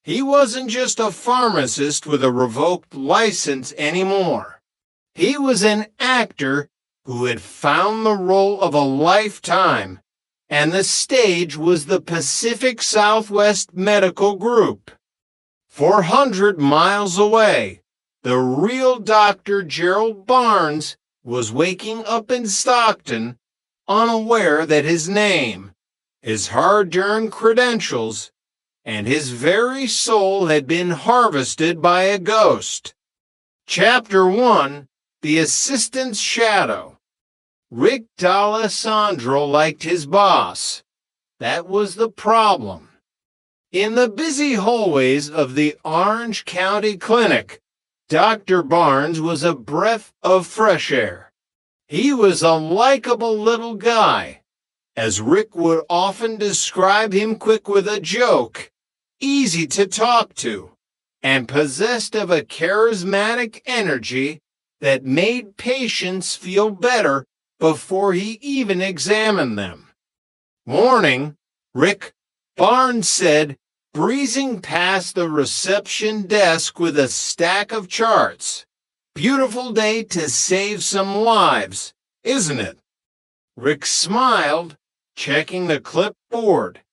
Speaker 15: He wasn't just a pharmacist with a revoked license anymore. He was an actor who had found the role of a lifetime, and the stage was the Pacific Southwest Medical Group. 400 miles away, the real Dr. Gerald Barnes was waking up in Stockton, unaware that his name, his hard-earned credentials, and his very soul had been harvested by a ghost. Chapter 1, The Assistant's Shadow. Rick D'Alessandro liked his boss. That was the problem. In the busy hallways of the Orange County Clinic, Dr. Barnes was a breath of fresh air. He was a likable little guy, as Rick would often describe him, quick with a joke, easy to talk to, and possessed of a charismatic energy that made patients feel better before he even examined them. "Morning," Rick, Barnes said, breezing past the reception desk with a stack of charts. "Beautiful day to save some lives, isn't it?" Rick smiled, checking the clipboard.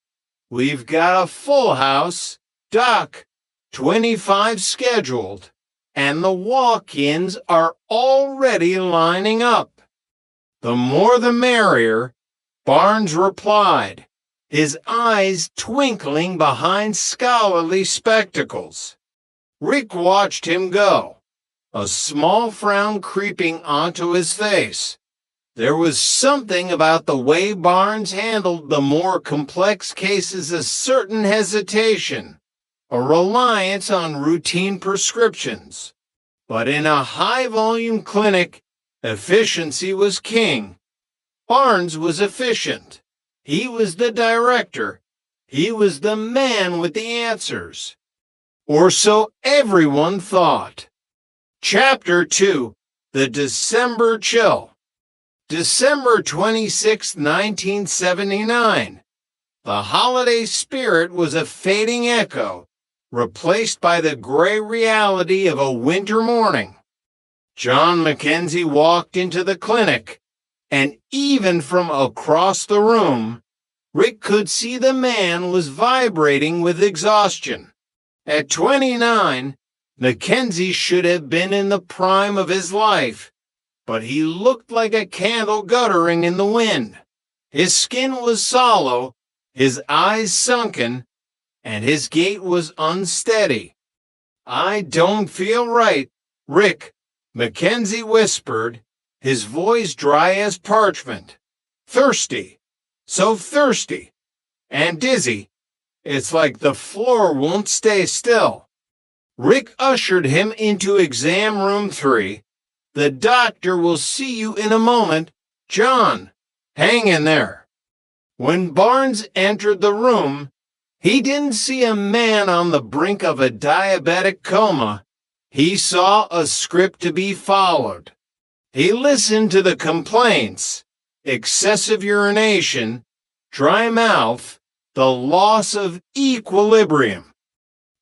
Speaker 15: "We've got a full house, Doc, 25 scheduled, and the walk-ins are already lining up." "The more the merrier," Barnes replied, his eyes twinkling behind scholarly spectacles. Rick watched him go, a small frown creeping onto his face. There was something about the way Barnes handled the more complex cases, a certain hesitation, a reliance on routine prescriptions. But in a high-volume clinic, efficiency was king. Barnes was efficient. He was the director. He was the man with the answers. Or so everyone thought. Chapter 2, The December Chill. December 26, 1979. The holiday spirit was a fading echo, replaced by the gray reality of a winter morning. John Mackenzie walked into the clinic, and even from across the room, Rick could see the man was vibrating with exhaustion. At 29, Mackenzie should have been in the prime of his life, but he looked like a candle guttering in the wind. His skin was sallow, his eyes sunken, and his gait was unsteady. "I don't feel right, Rick," Mackenzie whispered, his voice dry as parchment. "Thirsty, so thirsty, and dizzy. It's like the floor won't stay still." Rick ushered him into exam room 3. "The doctor will see you in a moment, John. Hang in there." When Barnes entered the room, he didn't see a man on the brink of a diabetic coma. He saw a script to be followed. He listened to the complaints: excessive urination, dry mouth, the loss of equilibrium.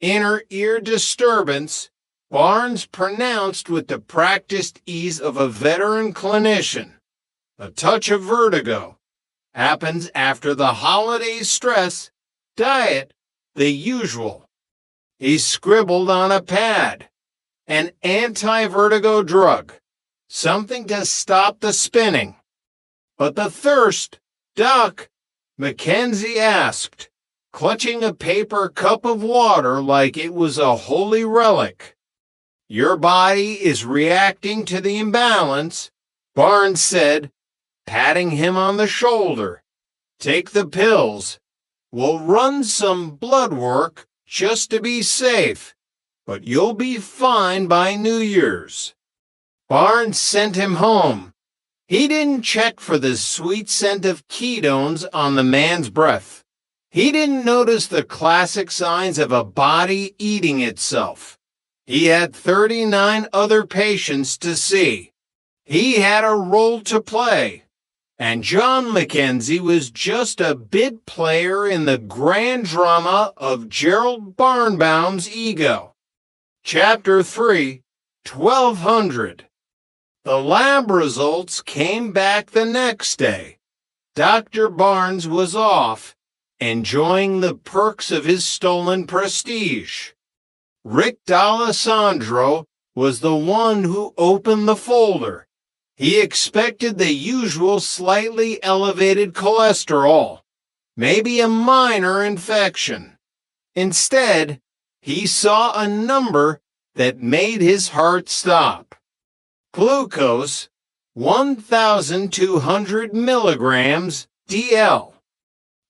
Speaker 15: Inner ear disturbance, Barnes pronounced with the practiced ease of a veteran clinician. A touch of vertigo. Happens after the holiday stress. Diet, the usual. He scribbled on a pad. An anti-vertigo drug. Something to stop the spinning. "But the thirst, Doc?" Mackenzie asked, clutching a paper cup of water like it was a holy relic. "Your body is reacting to the imbalance," Barnes said, patting him on the shoulder. "Take the pills. We'll run some blood work just to be safe, but you'll be fine by New Year's." Barnes sent him home. He didn't check for the sweet scent of ketones on the man's breath. He didn't notice the classic signs of a body eating itself. He had 39 other patients to see. He had a role to play. And John Mackenzie was just a bit player in the grand drama of Gerald Barnbaum's ego. Chapter 3, 1200. The lab results came back the next day. Dr. Barnes was off, enjoying the perks of his stolen prestige. Rick D'Alessandro was the one who opened the folder. He expected the usual slightly elevated cholesterol, maybe a minor infection. Instead, he saw a number that made his heart stop. Glucose, 1,200 milligrams DL.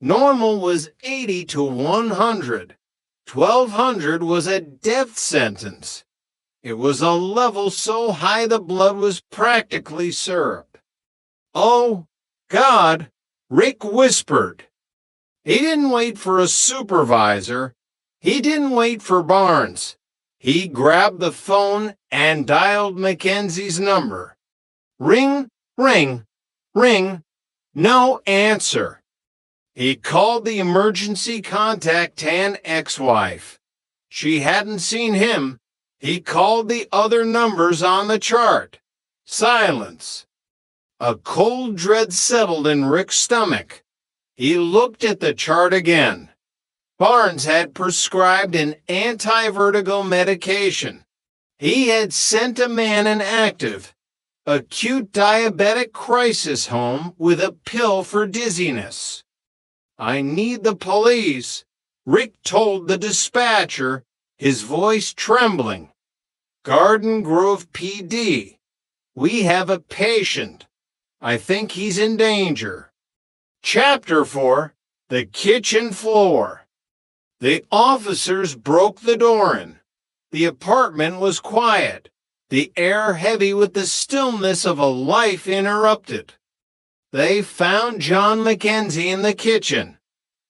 Speaker 15: Normal was 80 to 100. 1,200 was a death sentence. It was a level so high the blood was practically syrup. "Oh, God," Rick whispered. He didn't wait for a supervisor. He didn't wait for Barnes. He grabbed the phone and dialed Mackenzie's number. Ring, ring, ring. No answer. He called the emergency contact Tan ex-wife. She hadn't seen him. He called the other numbers on the chart. Silence. A cold dread settled in Rick's stomach. He looked at the chart again. Barnes had prescribed an anti-vertigo medication. He had sent a man an active, acute diabetic crisis home with a pill for dizziness. I need the police, Rick told the dispatcher, his voice trembling. Garden Grove PD. We have a patient. I think he's in danger. Chapter 4. The Kitchen Floor. The officers broke the door in. The apartment was quiet, the air heavy with the stillness of a life interrupted. They found John Mackenzie in the kitchen.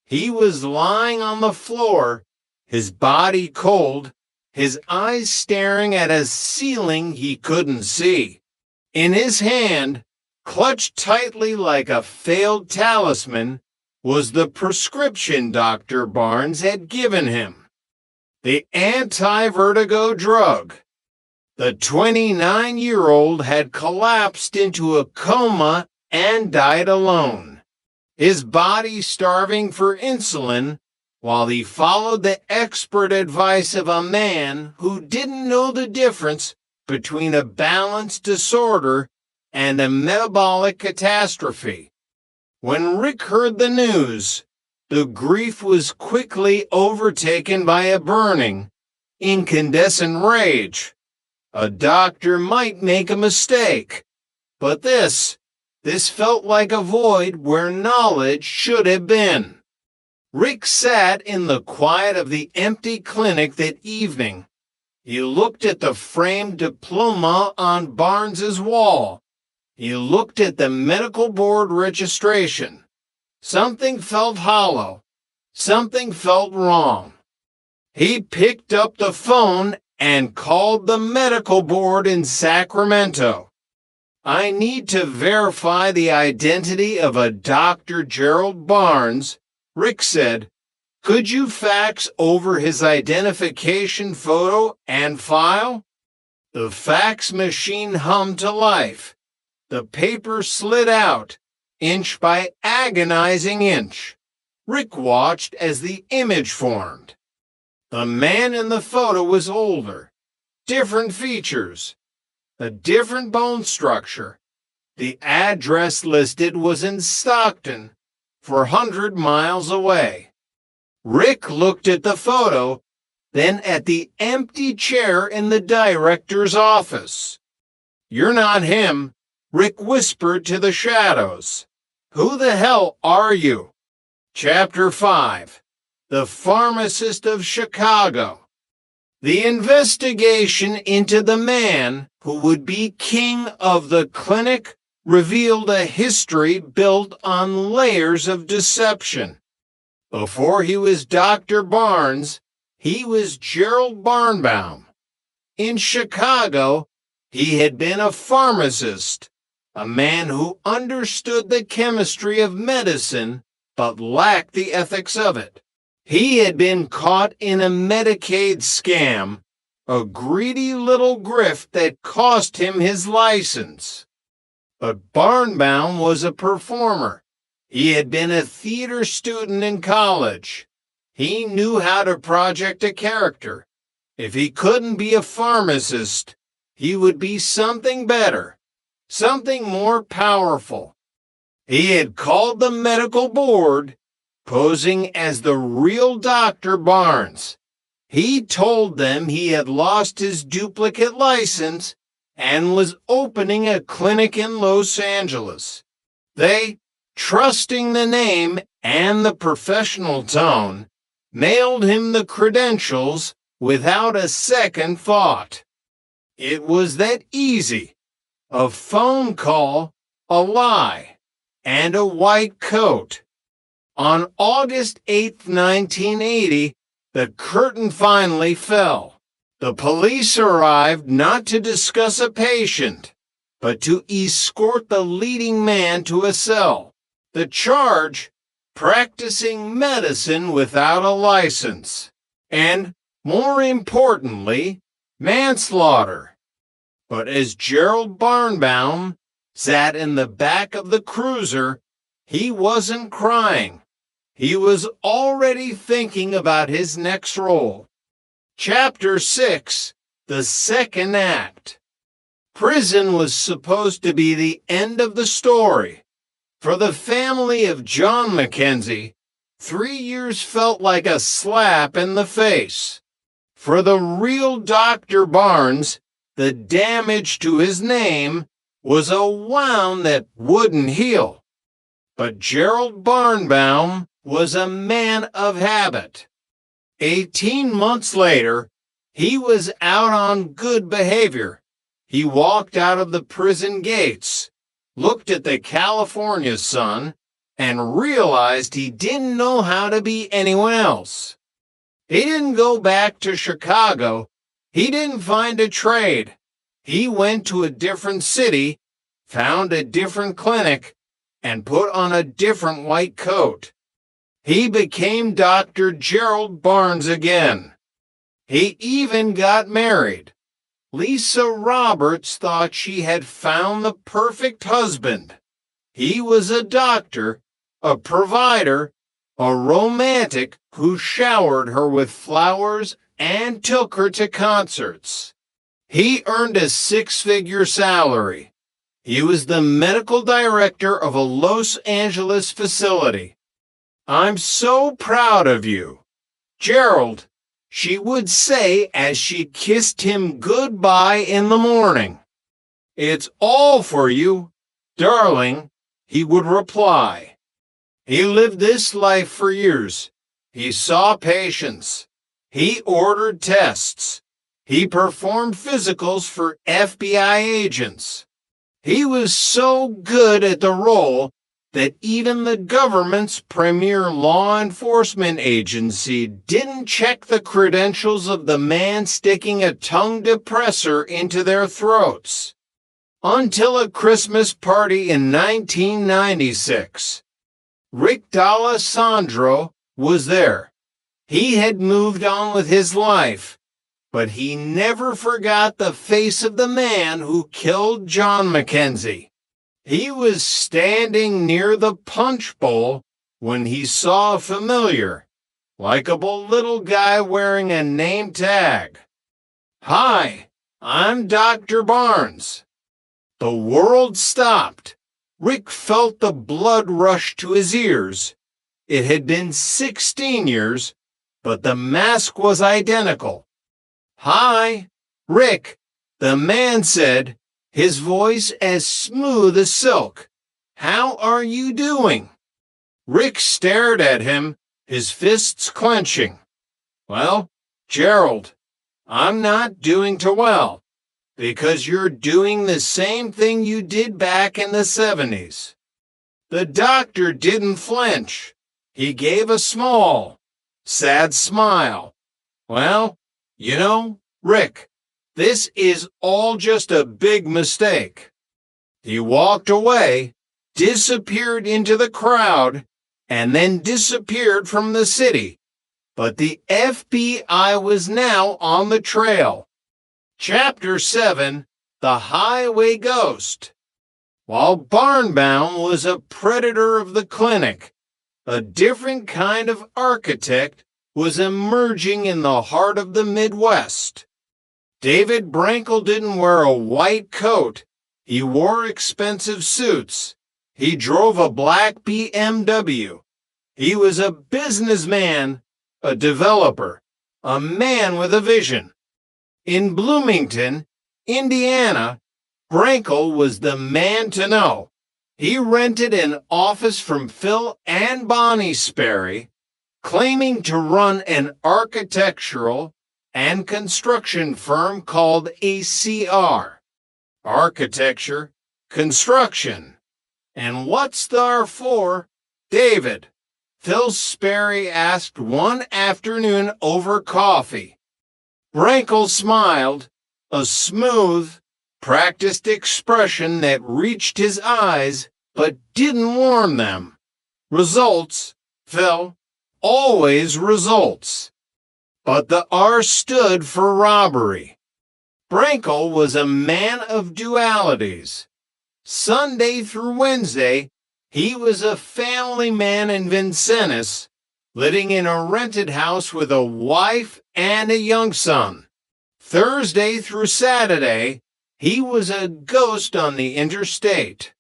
Speaker 15: He was lying on the floor, his body cold, his eyes staring at a ceiling he couldn't see. In his hand, clutched tightly like a failed talisman, was the prescription Dr. Barnes had given him. The anti-vertigo drug. The 29-year-old had collapsed into a coma and died alone, his body starving for insulin while he followed the expert advice of a man who didn't know the difference between a balance disorder and a metabolic catastrophe. When Rick heard the news, the grief was quickly overtaken by a burning, incandescent rage. A doctor might make a mistake, but this felt like a void where knowledge should have been. Rick sat in the quiet of the empty clinic that evening. He looked at the framed diploma on Barnes's wall. He looked at the medical board registration. Something felt hollow. Something felt wrong. He picked up the phone and called the medical board in Sacramento. I need to verify the identity of a Dr. Gerald Barnes, Rick said. Could you fax over his identification photo and file? The fax machine hummed to life. The paper slid out, inch by agonizing inch. Rick watched as the image formed. The man in the photo was older, different features, a different bone structure. The address listed was in Stockton, 400 miles away. Rick looked at the photo, then at the empty chair in the director's office. You're not him, Rick whispered to the shadows. Who the hell are you? Chapter 5. The Pharmacist of Chicago. The investigation into the man who would be king of the clinic revealed a history built on layers of deception. Before he was Dr. Barnes, he was Gerald Barnbaum. In Chicago, he had been a pharmacist, a man who understood the chemistry of medicine but lacked the ethics of it. He had been caught in a Medicaid scam, a greedy little grift that cost him his license. But Barnbaum was a performer. He had been a theater student in college. He knew how to project a character. If he couldn't be a pharmacist, he would be something better, something more powerful. He had called the medical board, posing as the real Dr. Barnes. He told them he had lost his duplicate license and was opening a clinic in Los Angeles. They, trusting the name and the professional tone, mailed him the credentials without a second thought. It was that easy. A phone call, a lie. and a white coat. On August 8, 1980, the curtain finally fell. The police arrived not to discuss a patient, but to escort the leading man to a cell. The charge, practicing medicine without a license, and, more importantly, manslaughter. But as Gerald Barnbaum sat in the back of the cruiser, he wasn't crying. He was already thinking about his next role. Chapter 6, the second act. Prison was supposed to be the end of the story. For the family of John Mackenzie, 3 years felt like a slap in the face. For the real Dr. Barnes, the damage to his name was a wound that wouldn't heal. But Gerald Barnbaum was a man of habit. 18 months later, he was out on good behavior. He walked out of the prison gates, looked at the California sun, and realized he didn't know how to be anyone else. He didn't go back to Chicago. He didn't find a trade. He went to a different city, found a different clinic, and put on a different white coat. He became Dr. Gerald Barnes again. He even got married. Lisa Roberts thought she had found the perfect husband. He was a doctor, a provider, a romantic who showered her with flowers and took her to concerts. He earned a 6-figure salary. He was the medical director of a Los Angeles facility. "I'm so proud of you, Gerald," she would say as she kissed him goodbye in the morning. "It's all for you, darling," he would reply. He lived this life for years. He saw patients. He ordered tests. He performed physicals for FBI agents. He was so good at the role that even the government's premier law enforcement agency didn't check the credentials of the man sticking a tongue depressor into their throats. Until a Christmas party in 1996. Rick D'Alessandro was there. He had moved on with his life, but he never forgot the face of the man who killed John Mackenzie. He was standing near the punch bowl when he saw a familiar, likable little guy wearing a name tag. "Hi, I'm Dr. Barnes." The world stopped. Rick felt the blood rush to his ears. It had been 16 years, but the mask was identical. "Hi, Rick," the man said, his voice as smooth as silk. "How are you doing?" Rick stared at him, his fists clenching. "Well, Gerald, I'm not doing too well, because you're doing the same thing you did back in the 70s. The doctor didn't flinch. He gave a small, sad smile. "Well, you know, Rick, this is all just a big mistake." He walked away, disappeared into the crowd, and then disappeared from the city. But the FBI was now on the trail. Chapter 7, The Highway Ghost. While Barnbaum was a predator of the clinic, a different kind of architect was emerging in the heart of the Midwest. David Brankel didn't wear a white coat. He wore expensive suits. He drove a black BMW. He was a businessman, a developer, a man with a vision. In Bloomington, Indiana, Brankel was the man to know. He rented an office from Phil and Bonnie Sperry, claiming to run an architectural and construction firm called ACR. Architecture, construction. And what's there for, David? Phil Sperry asked one afternoon over coffee. Brankle smiled, a smooth, practiced expression that reached his eyes but didn't warm them. Results, Phil, always results. But the R stood for robbery. Brankle was a man of dualities. Sunday through Wednesday, he was a family man in Vincennes, living in a rented house with a wife and a young son. Thursday through Saturday, he was a ghost on the interstate.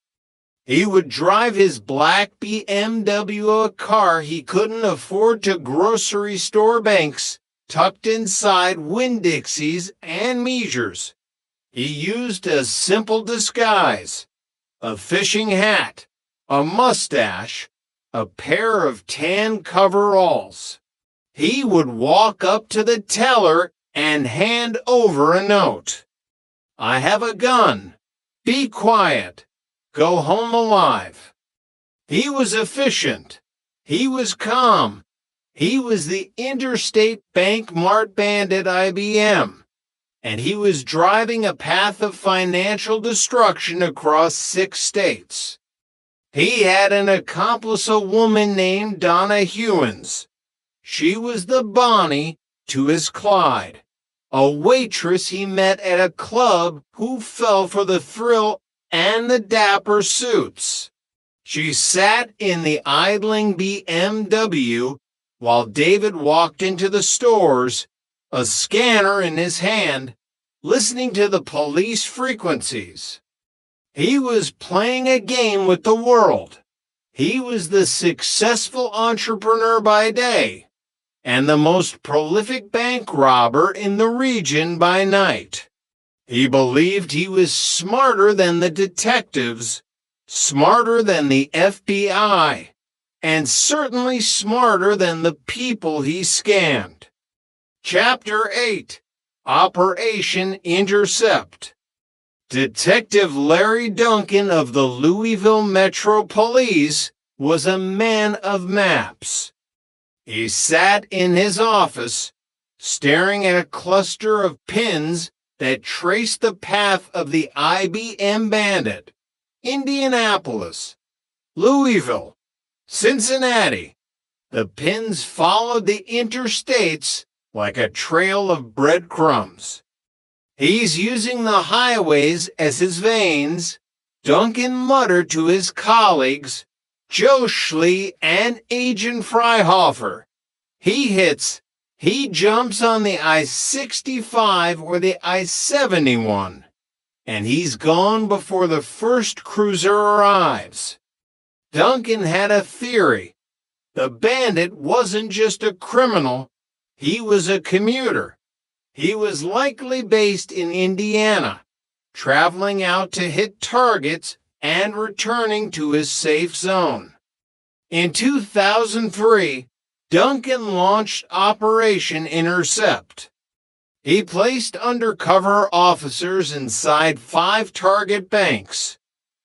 Speaker 15: He would drive his black BMW, a car he couldn't afford, to grocery store banks tucked inside Winn-Dixies and Measures. He used a simple disguise, a fishing hat, a mustache, a pair of tan coveralls. He would walk up to the teller and hand over a note. I have a gun. Be quiet. Go home alive. He was efficient. He was calm. He was the Interstate Bank Mart Bandit IBM. And he was driving a path of financial destruction across 6 states. He had an accomplice, a woman named Donna Hewins. She was the Bonnie to his Clyde, a waitress he met at a club who fell for the thrill and the dapper suits. She sat in the idling BMW while David walked into the stores, a scanner in his hand, listening to the police frequencies. He was playing a game with the world. He was the successful entrepreneur by day and the most prolific bank robber in the region by night. He believed he was smarter than the detectives, smarter than the FBI, and certainly smarter than the people he scammed. Chapter 8, Operation Intercept. Detective Larry Duncan of the Louisville Metro Police was a man of maps. He sat in his office, staring at a cluster of pins that traced the path of the IBM bandit. Indianapolis, Louisville, Cincinnati. The pins followed the interstates like a trail of breadcrumbs. He's using the highways as his veins, Duncan muttered to his colleagues, Joe Schley and Agent Freihofer. He jumps on the I-65 or the I-71, and he's gone before the first cruiser arrives. Duncan had a theory. The bandit wasn't just a criminal, he was a commuter. He was likely based in Indiana, traveling out to hit targets and returning to his safe zone. In 2003, Duncan launched Operation Intercept. He placed undercover officers inside 5 target banks.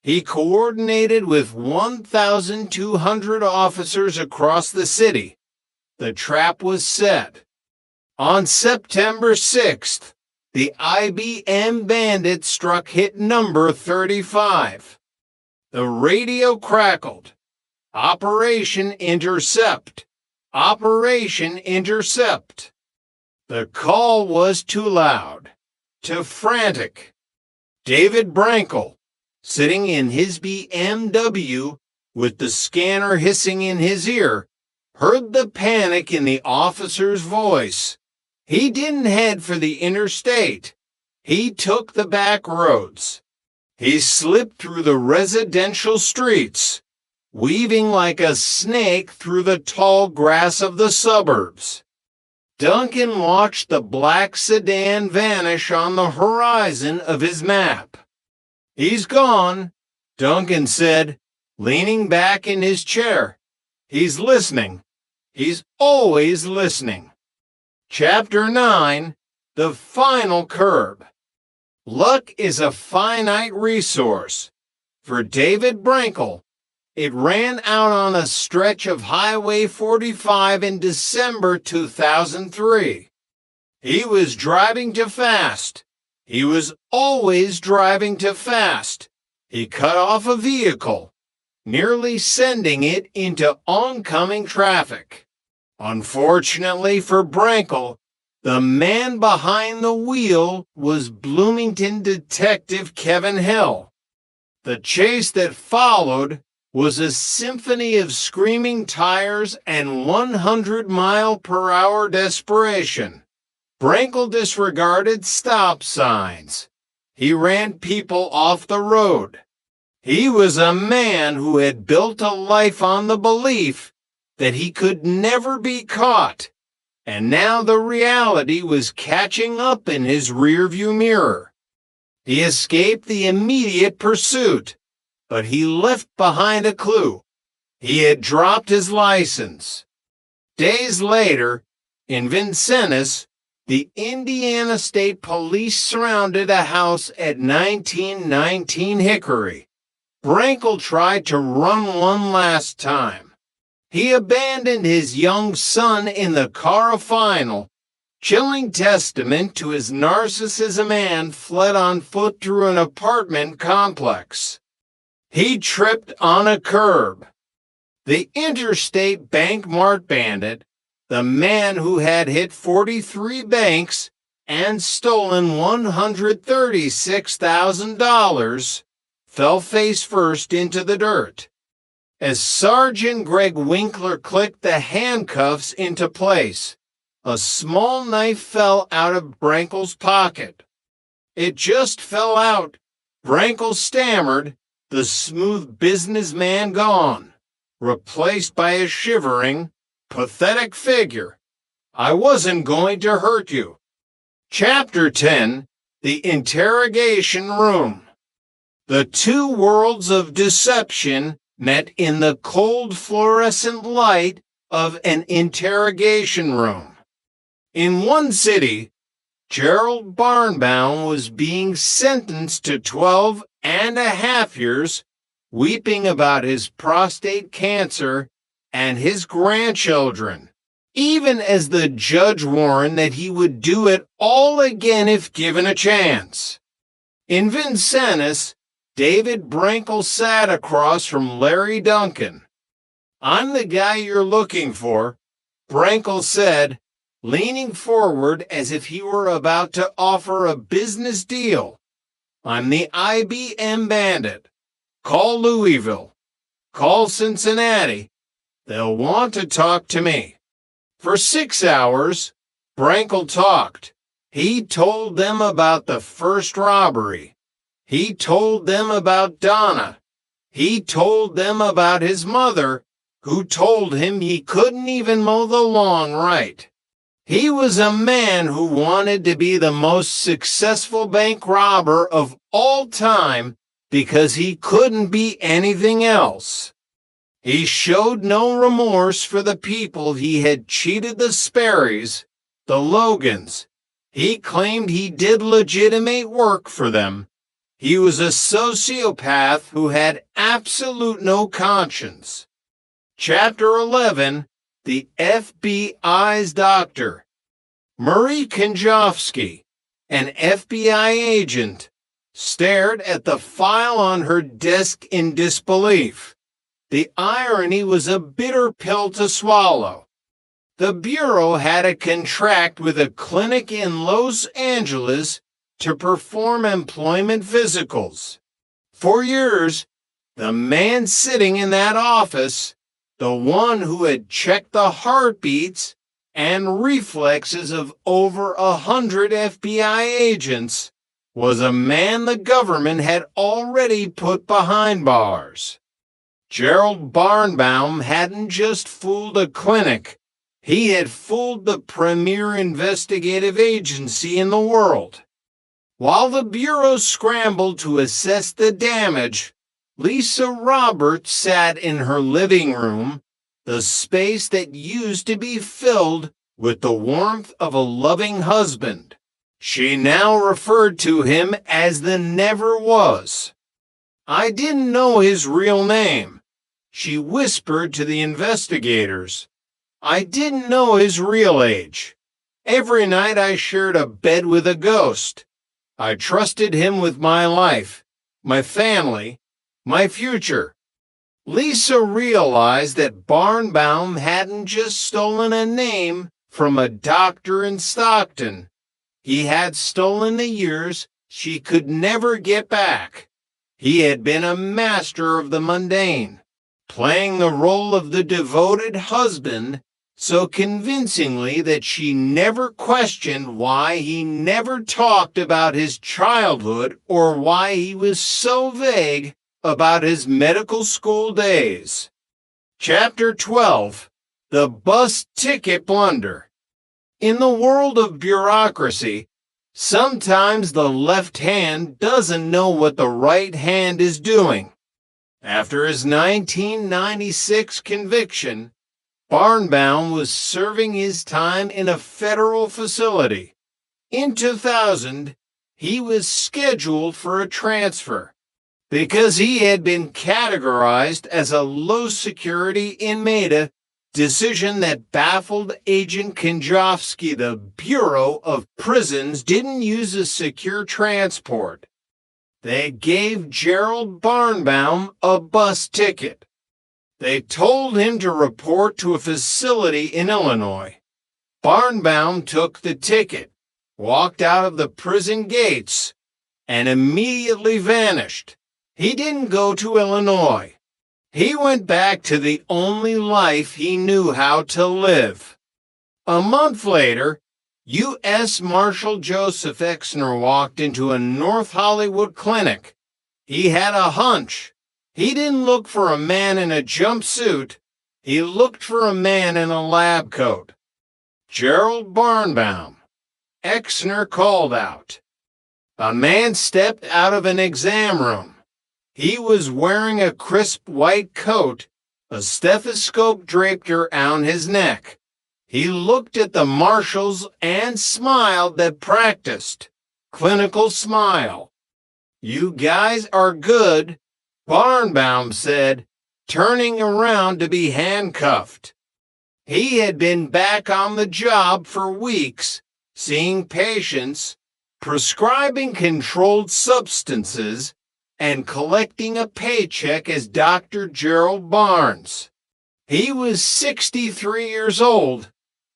Speaker 15: He coordinated with 1,200 officers across the city. The trap was set. On September 6th, the IBM bandit struck hit number 35. The radio crackled. Operation Intercept. Operation Intercept. The call was too loud, too frantic. David Brankle, sitting in his BMW with the scanner hissing in his ear, heard the panic in the officer's voice. He didn't head for the interstate. He took the back roads. He slipped through the residential streets, weaving like a snake through the tall grass of the suburbs. Duncan watched the black sedan vanish on the horizon of his map. He's gone, Duncan said, leaning back in his chair. He's listening. He's always listening. Chapter 9, The Final Curb. Luck is a finite resource. For David Brankel, it ran out on a stretch of Highway 45 in December 2003. He was driving too fast. He was always driving too fast. He cut off a vehicle, nearly sending it into oncoming traffic. Unfortunately for Brankel, the man behind the wheel was Bloomington detective Kevin Hill. The chase that followed was a symphony of screaming tires and 100-mile-per-hour desperation. Brankel disregarded stop signs. He ran people off the road. He was a man who had built a life on the belief that he could never be caught, and now the reality was catching up in his rearview mirror. He escaped the immediate pursuit, but he left behind a clue. He had dropped his license. Days later, in Vincennes, the Indiana State Police surrounded a house at 1919 Hickory. Brankel tried to run one last time. He abandoned his young son in the car, a final, chilling testament to his narcissism, and fled on foot through an apartment complex. He tripped on a curb. The Interstate Bank Mart bandit, the man who had hit 43 banks and stolen $136,000, fell face first into the dirt. As Sergeant Greg Winkler clicked the handcuffs into place, a small knife fell out of Brankel's pocket. It just fell out. Brankel stammered, the smooth businessman gone, replaced by a shivering, pathetic figure. I wasn't going to hurt you. Chapter 10, The Interrogation Room. The two worlds of deception met in the cold fluorescent light of an interrogation room. In one city, Gerald Barnbaum was being sentenced to 12.5 years, weeping about his prostate cancer and his grandchildren, even as the judge warned that he would do it all again if given a chance. In Vincennes, David Brankel sat across from Larry Duncan. "I'm the guy you're looking for," Brankel said, leaning forward as if he were about to offer a business deal. "I'm the IBM bandit. Call Louisville. Call Cincinnati. They'll want to talk to me." For 6 hours, Brankel talked. He told them about the first robbery. He told them about Donna. He told them about his mother, who told him he couldn't even mow the lawn right. He was a man who wanted to be the most successful bank robber of all time because he couldn't be anything else. He showed no remorse for the people he had cheated, the Sperrys, the Logans. He claimed he did legitimate work for them. He was a sociopath who had absolute no conscience. Chapter 11, The FBI's Doctor. Marie Konjovsky, an FBI agent, stared at the file on her desk in disbelief. The irony was a bitter pill to swallow. The Bureau had a contract with a clinic in Los Angeles to perform employment physicals. For years, the man sitting in that office, the one who had checked the heartbeats and reflexes of over 100 FBI agents, was a man the government had already put behind bars. Gerald Barnbaum hadn't just fooled a clinic, he had fooled the premier investigative agency in the world. While the Bureau scrambled to assess the damage, Lisa Roberts sat in her living room, the space that used to be filled with the warmth of a loving husband. She now referred to him as the never was. I didn't know his real name. She whispered to the investigators. I didn't know his real age. Every night I shared a bed with a ghost. I trusted him with my life, my family, my future. Lisa realized that Barnbaum hadn't just stolen a name from a doctor in Stockton. He had stolen the years she could never get back. He had been a master of the mundane, playing the role of the devoted husband so convincingly that she never questioned why he never talked about his childhood or why he was so vague about his medical school days. Chapter 12. The Bus Ticket Blunder. In the world of bureaucracy, sometimes the left hand doesn't know what the right hand is doing. After his 1996 conviction, Barnbaum was serving his time in a federal facility. In 2000, he was scheduled for a transfer because he had been categorized as a low-security inmate, a decision that baffled Agent Konjovsky. The Bureau of Prisons didn't use a secure transport. They gave Gerald Barnbaum a bus ticket. They told him to report to a facility in Illinois. Barnbaum took the ticket, walked out of the prison gates, and immediately vanished. He didn't go to Illinois. He went back to the only life he knew how to live. A month later, U.S. Marshal Joseph Exner walked into a North Hollywood clinic. He had a hunch. He didn't look for a man in a jumpsuit. He looked for a man in a lab coat. Gerald Barnbaum. Exner called out. A man stepped out of an exam room. He was wearing a crisp white coat, a stethoscope draped around his neck. He looked at the marshals and smiled that practiced. Clinical smile. You guys are good, Barnbaum said, turning around to be handcuffed. He had been back on the job for weeks, seeing patients, prescribing controlled substances, and collecting a paycheck as Dr. Gerald Barnes. He was 63 years old,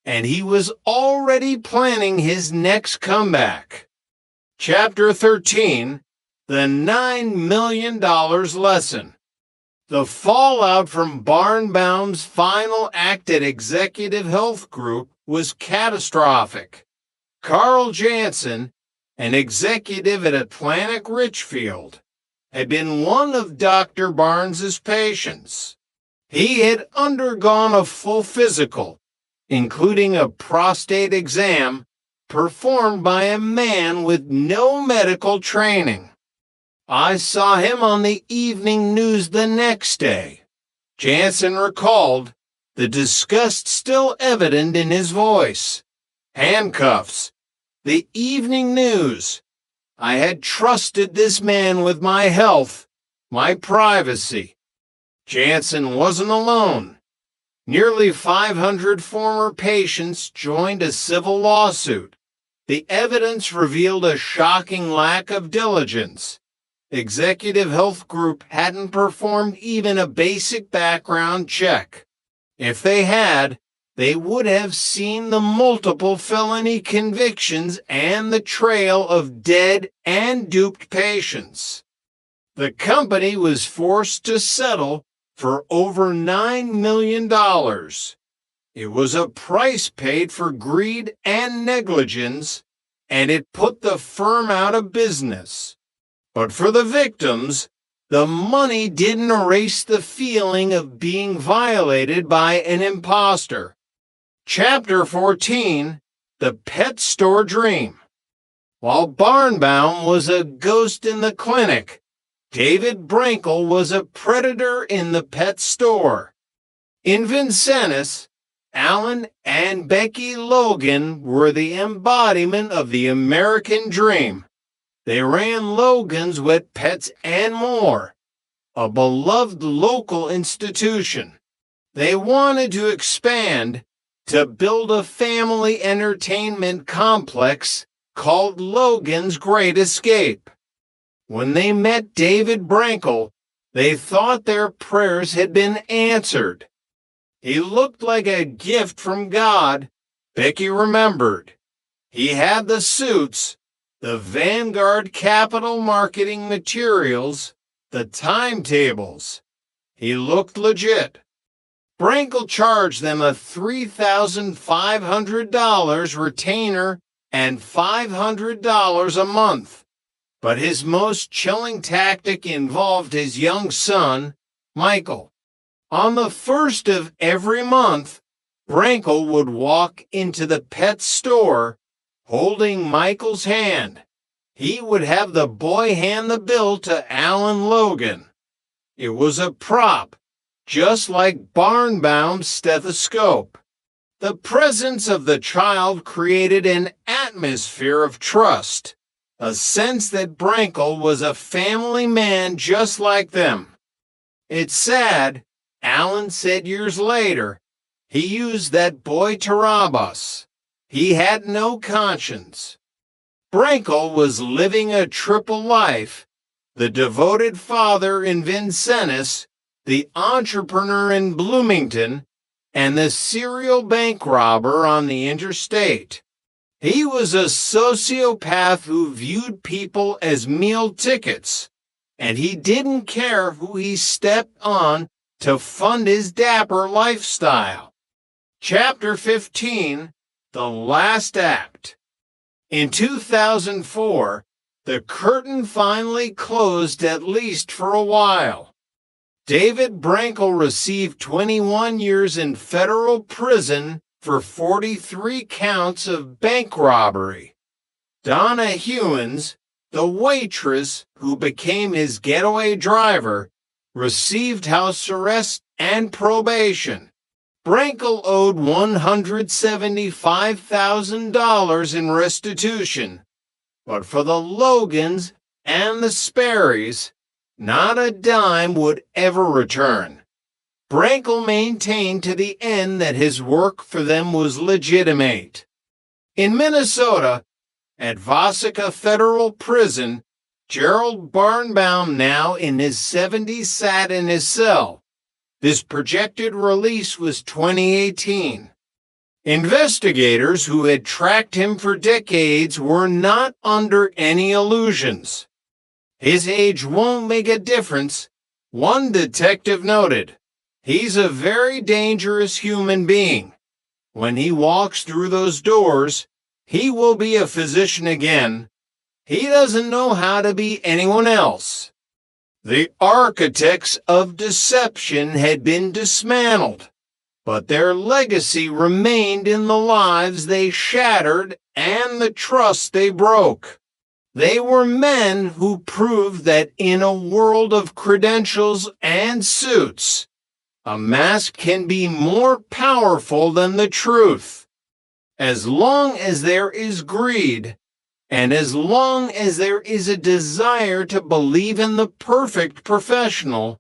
Speaker 15: and he was already planning his next comeback. Chapter 13. The $9 million lesson. The fallout from Barnbaum's final act at Executive Health Group was catastrophic. Carl Jansen, an executive at Atlantic Richfield, had been one of Dr. Barnes's patients. He had undergone a full physical, including a prostate exam, performed by a man with no medical training. I saw him on the evening news the next day. Jansen recalled, the disgust still evident in his voice. Handcuffs. The evening news. I had trusted this man with my health, my privacy. Jansen wasn't alone. Nearly 500 former patients joined a civil lawsuit. The evidence revealed a shocking lack of diligence. Executive Health Group hadn't performed even a basic background check. If they had, they would have seen the multiple felony convictions and the trail of dead and duped patients. The company was forced to settle for over $9 million. It was a price paid for greed and negligence, and it put the firm out of business. But for the victims, the money didn't erase the feeling of being violated by an imposter. Chapter 14. The Pet Store Dream. While Barnbaum was a ghost in the clinic, David Brinkle was a predator in the pet store. In Vincennes, Alan and Becky Logan were the embodiment of the American dream. They ran Logan's Wet Pets and more, a beloved local institution. They wanted to expand to build a family entertainment complex called Logan's Great Escape. When they met David Brankel, they thought their prayers had been answered. He looked like a gift from God, Becky remembered. He had the suits, the Vanguard Capital marketing materials, the timetables. He looked legit. Brankel charged them a $3,500 retainer and $500 a month. But his most chilling tactic involved his young son, Michael. On the first of every month, Brankel would walk into the pet store holding Michael's hand. He would have the boy hand the bill to Alan Logan. It was a prop, just like barn-bound stethoscope. The presence of the child created an atmosphere of trust, a sense that Brankel was a family man just like them. It's sad, Alan said years later, he used that boy to rob us. He had no conscience. Brankel was living a triple life, the devoted father in Vincennes, the entrepreneur in Bloomington, and the serial bank robber on the interstate. He was a sociopath who viewed people as meal tickets, and he didn't care who he stepped on to fund his dapper lifestyle. Chapter 15, The Last Act. In 2004, the curtain finally closed, at least for a while. David Brankel received 21 years in federal prison for 43 counts of bank robbery. Donna Hewins, the waitress who became his getaway driver, received house arrest and probation. Brankel owed $175,000 in restitution, but for the Logans and the Sperrys, not a dime would ever return. Brankel maintained to the end that his work for them was legitimate. In Minnesota, at Vasica Federal Prison, Gerald Barnbaum, now in his 70s, sat in his cell. His projected release was 2018. Investigators who had tracked him for decades were not under any illusions. His age won't make a difference, one detective noted. He's a very dangerous human being. When he walks through those doors, he will be a physician again. He doesn't know how to be anyone else. The architects of deception had been dismantled, but their legacy remained in the lives they shattered and the trust they broke. They were men who proved that in a world of credentials and suits, a mask can be more powerful than the truth. As long as there is greed, and as long as there is a desire to believe in the perfect professional,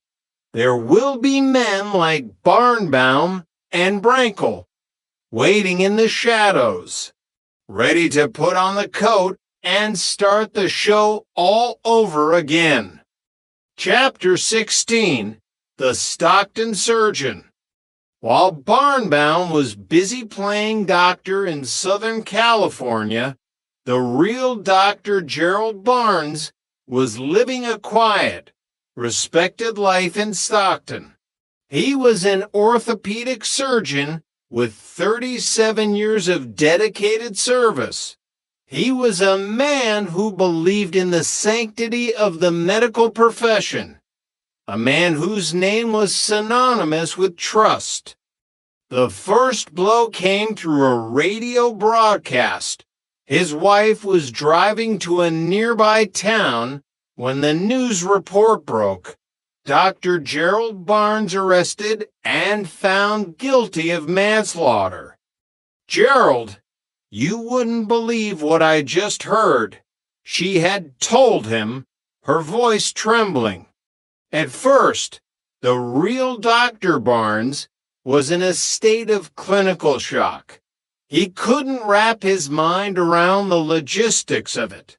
Speaker 15: there will be men like Barnbaum and Brankel, waiting in the shadows, ready to put on the coat and start the show all over again. Chapter 16, The Stockton Surgeon. While Barnbaum was busy playing doctor in Southern California, the real Dr. Gerald Barnes was living a quiet, respected life in Stockton. He was an orthopedic surgeon with 37 years of dedicated service. He was a man who believed in the sanctity of the medical profession, a man whose name was synonymous with trust. The first blow came through a radio broadcast. His wife was driving to a nearby town when the news report broke. Dr. Gerald Barnes arrested and found guilty of manslaughter. Gerald, you wouldn't believe what I just heard, she had told him, her voice trembling. At first, the real Dr. Barnes was in a state of clinical shock. He couldn't wrap his mind around the logistics of it.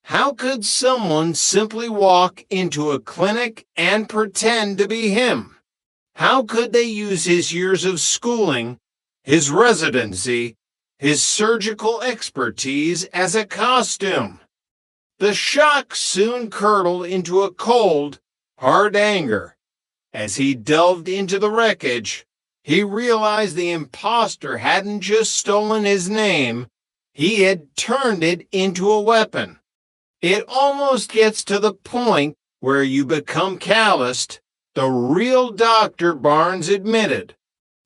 Speaker 15: How could someone simply walk into a clinic and pretend to be him? How could they use his years of schooling, his residency, his surgical expertise as a costume? The shock soon curdled into a cold, hard anger. As he delved into the wreckage, he realized the imposter hadn't just stolen his name, he had turned it into a weapon. It almost gets to the point where you become calloused, the real Dr. Barnes admitted,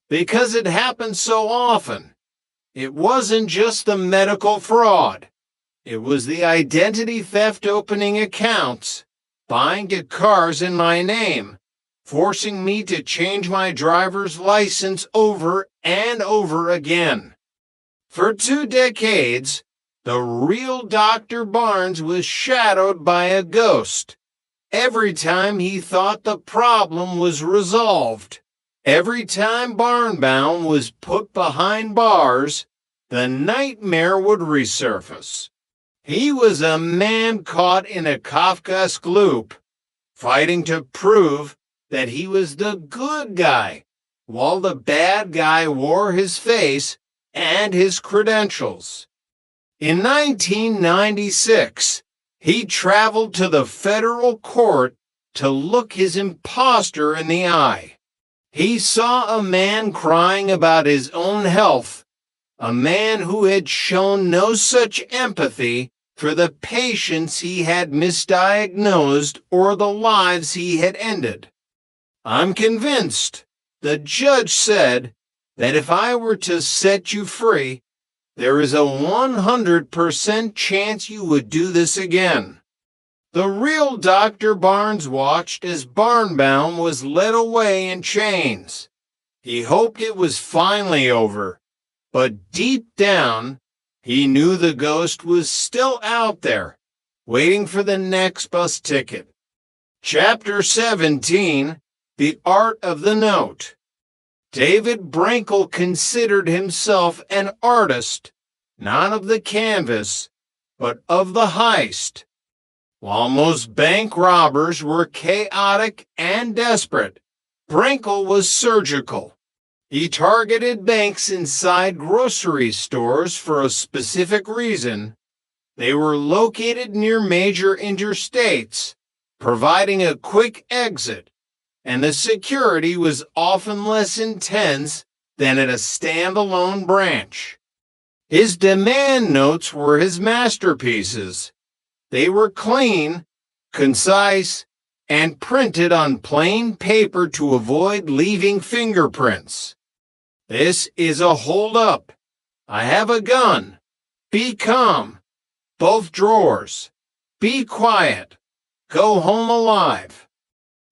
Speaker 15: because it happened so often. It wasn't just the medical fraud. It was the identity theft opening accounts, buying cars in my name, forcing me to change my driver's license over and over again. For 2 decades, the real Dr. Barnes was shadowed by a ghost. Every time he thought the problem was resolved, every time Barnbaum was put behind bars, the nightmare would resurface. He was a man caught in a Kafkaesque loop, fighting to prove that he was the good guy, while the bad guy wore his face and his credentials. In 1996, he traveled to the federal court to look his imposter in the eye. He saw a man crying about his own health, a man who had shown no such empathy for the patients he had misdiagnosed or the lives he had ended. I'm convinced, the judge said, that if I were to set you free, there is a 100% chance you would do this again. The real Dr. Barnes watched as Barnbaum was led away in chains. He hoped it was finally over, but deep down, he knew the ghost was still out there, waiting for the next bus ticket. Chapter 17, The Art of the Note. David Brankel considered himself an artist, not of the canvas, but of the heist. While most bank robbers were chaotic and desperate, Brankel was surgical. He targeted banks inside grocery stores for a specific reason. They were located near major interstates, providing a quick exit, and the security was often less intense than at a standalone branch. His demand notes were his masterpieces. They were clean, concise, and printed on plain paper to avoid leaving fingerprints. This is a hold-up. I have a gun. Be calm. Both drawers. Be quiet. Go home alive.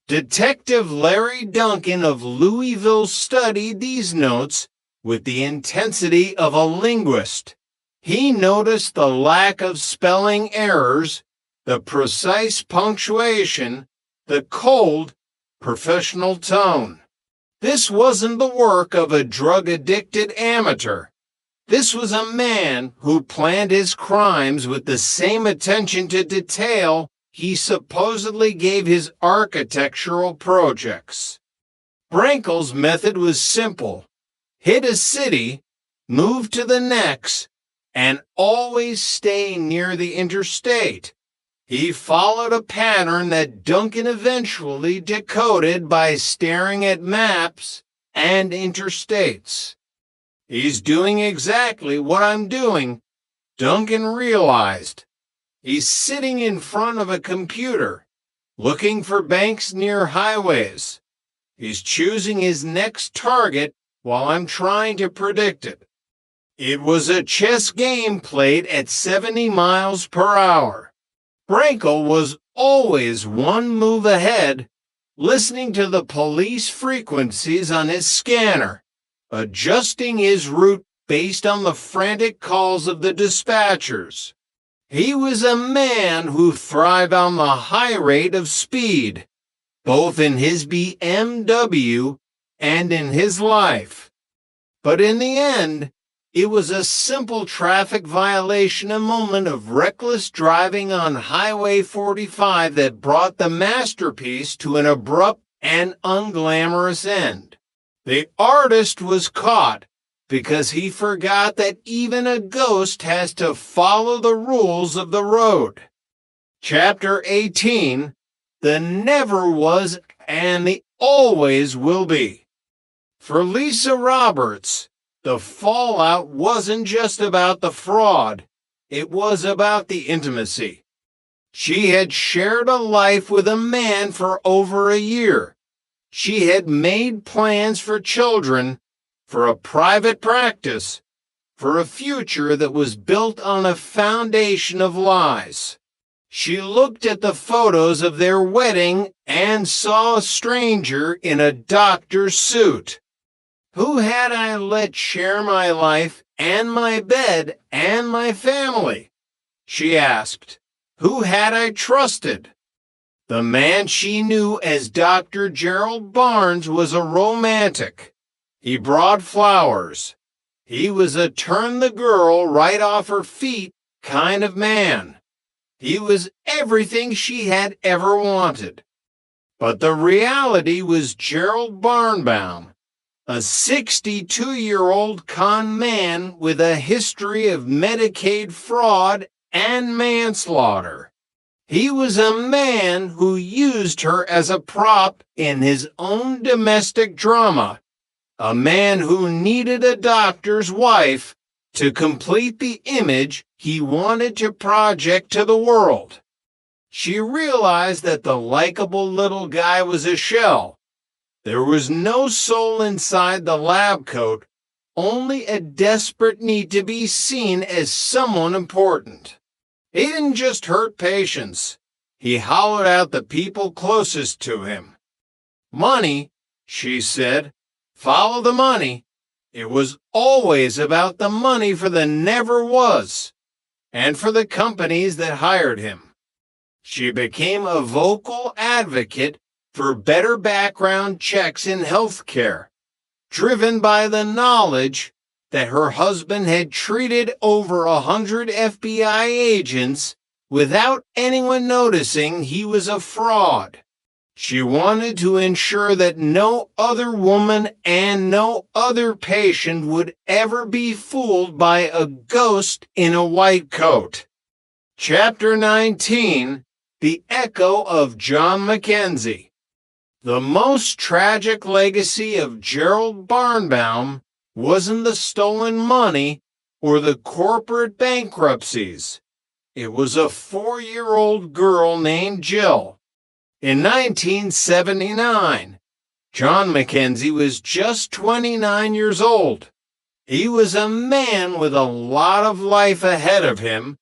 Speaker 15: Detective Larry Duncan of Louisville studied these notes with the intensity of a linguist. He noticed the lack of spelling errors, the precise punctuation, the cold, professional tone. This wasn't the work of a drug-addicted amateur. This was a man who planned his crimes with the same attention to detail he supposedly gave his architectural projects. Brankel's method was simple. Hit a city, move to the next, and always stay near the interstate. He followed a pattern that Duncan eventually decoded by staring at maps and interstates. He's doing exactly what I'm doing, Duncan realized. He's sitting in front of a computer, looking for banks near highways. He's choosing his next target while I'm trying to predict it. It was a chess game played at 70 miles per hour. Brankel was always one move ahead, listening to the police frequencies on his scanner, adjusting his route based on the frantic calls of the dispatchers. He was a man who thrived on the high rate of speed. both in his BMW and in his life. But in the end, it was a simple traffic violation, a moment of reckless driving on Highway 45 that brought the masterpiece to an abrupt and unglamorous end. The artist was caught because he forgot that even a ghost has to follow the rules of the road. Chapter 18, The Never Was and the Always Will Be. For Lisa Roberts, the fallout wasn't just about the fraud, it was about the intimacy. She had shared a life with a man for over a year. She had made plans for children, for a private practice, for a future that was built on a foundation of lies. She looked at the photos of their wedding and saw a stranger in a doctor's suit. Who had I let share my life and my bed and my family? She asked. Who had I trusted? The man she knew as Dr. Gerald Barnes was a romantic. He brought flowers. He was a turn the girl right off her feet kind of man. He was everything she had ever wanted. But the reality was Gerald Barnbaum, a 62-year-old con man with a history of Medicaid fraud and manslaughter. He was a man who used her as a prop in his own domestic drama, a man who needed a doctor's wife to complete the image he wanted to project to the world. She realized that the likable little guy was a shell. There was no soul inside the lab coat, only a desperate need to be seen as someone important. He didn't just hurt patients. He hollowed out the people closest to him. Money, she said, follow the money. It was always about the money for the never was, and for the companies that hired him. She became a vocal advocate for better background checks in healthcare, driven by the knowledge that her husband had treated over 100 FBI agents without anyone noticing he was a fraud. She wanted to ensure that no other woman and no other patient would ever be fooled by a ghost in a white coat. Chapter 19, The Echo of John Mackenzie. The most tragic legacy of Gerald Barnbaum wasn't the stolen money or the corporate bankruptcies. It was a 4-year-old girl named Jill. In 1979, John Mackenzie was just 29 years old. He was a man with a lot of life ahead of him,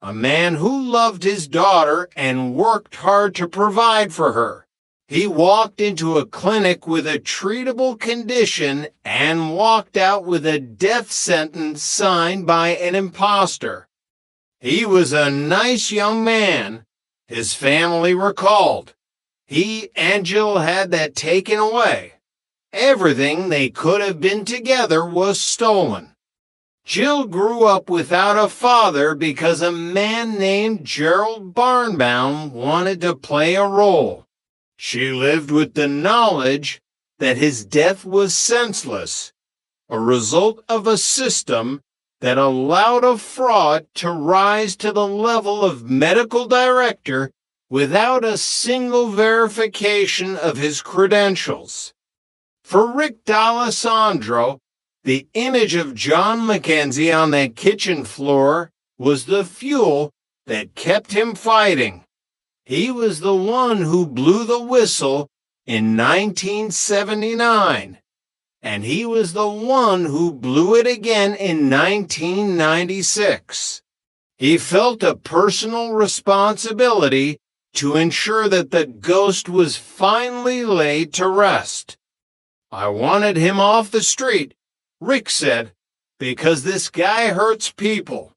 Speaker 15: a man who loved his daughter and worked hard to provide for her. He walked into a clinic with a treatable condition and walked out with a death sentence signed by an imposter. He was a nice young man, his family recalled. He and Jill had that taken away. Everything they could have been together was stolen. Jill grew up without a father because a man named Gerald Barnbaum wanted to play a role. She lived with the knowledge that his death was senseless, a result of a system that allowed a fraud to rise to the level of medical director without a single verification of his credentials. For Rick D'Alessandro, the image of John Mackenzie on that kitchen floor was the fuel that kept him fighting. He was the one who blew the whistle in 1979, and he was the one who blew it again in 1996. He felt a personal responsibility to ensure that the ghost was finally laid to rest. I wanted him off the street, Rick said, because this guy hurts people.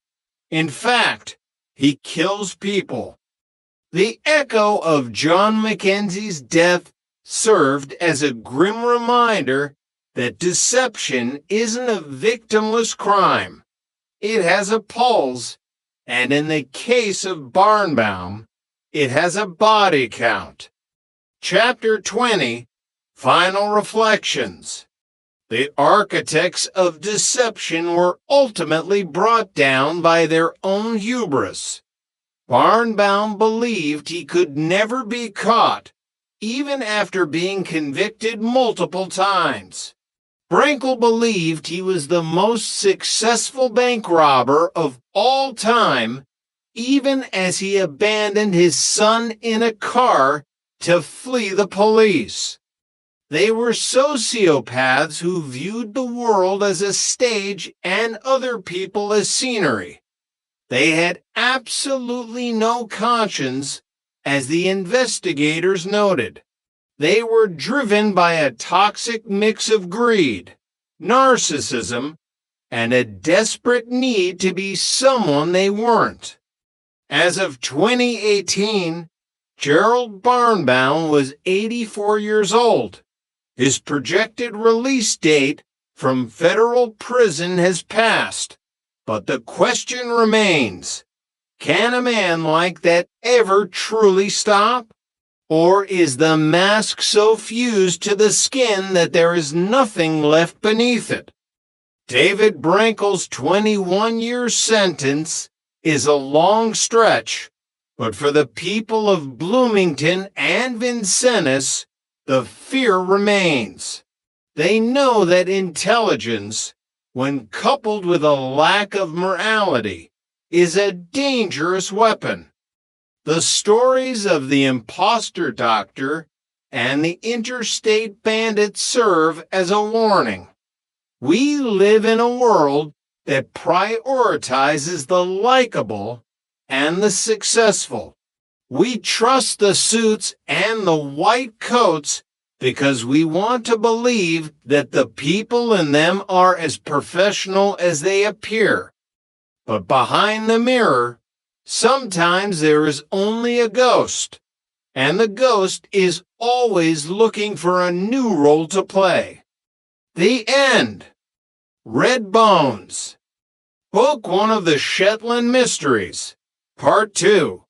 Speaker 15: In fact, he kills people. The echo of John Mackenzie's death served as a grim reminder that deception isn't a victimless crime. It has a pulse, and in the case of Barnbaum, it has a body count. Chapter 20, Final Reflections. The architects of deception were ultimately brought down by their own hubris. Barnbaum believed he could never be caught, even after being convicted multiple times. Brankel believed he was the most successful bank robber of all time, even as he abandoned his son in a car to flee the police. They were sociopaths who viewed the world as a stage and other people as scenery. They had absolutely no conscience, as the investigators noted. They were driven by a toxic mix of greed, narcissism, and a desperate need to be someone they weren't. As of 2018, Gerald Barnbaum was 84 years old. His projected release date from federal prison has passed, but the question remains, can a man like that ever truly stop? Or is the mask so fused to the skin that there is nothing left beneath it? David Brankel's 21-year sentence is a long stretch, but for the people of Bloomington and Vincennes, the fear remains. They know that intelligence, when coupled with a lack of morality, is a dangerous weapon. The stories of the imposter doctor and the interstate bandit serve as a warning. We live in a world that prioritizes the likable and the successful. We trust the suits and the white coats because we want to believe that the people in them are as professional as they appear. But behind the mirror, sometimes there is only a ghost, and the ghost is always looking for a new role to play. The end. Red Bones. Book 1 of the Shetland Mysteries. Part 2.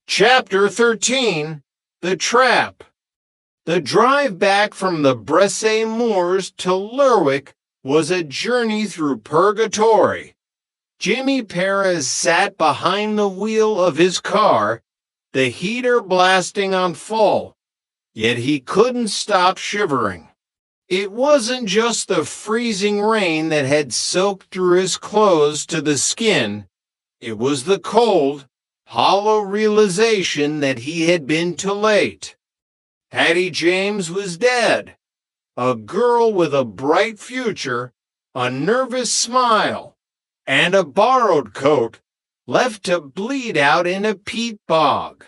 Speaker 15: Chapter 13. The Trap. The drive back from the Bresse Moors to Lerwick was a journey through purgatory. Jimmy Perez sat behind the wheel of his car, the heater blasting on full, yet he couldn't stop shivering. It wasn't just the freezing rain that had soaked through his clothes to the skin. It was the cold, hollow realization that he had been too late. Hattie James was dead. A girl with a bright future, a nervous smile, and a borrowed coat left to bleed out in a peat bog.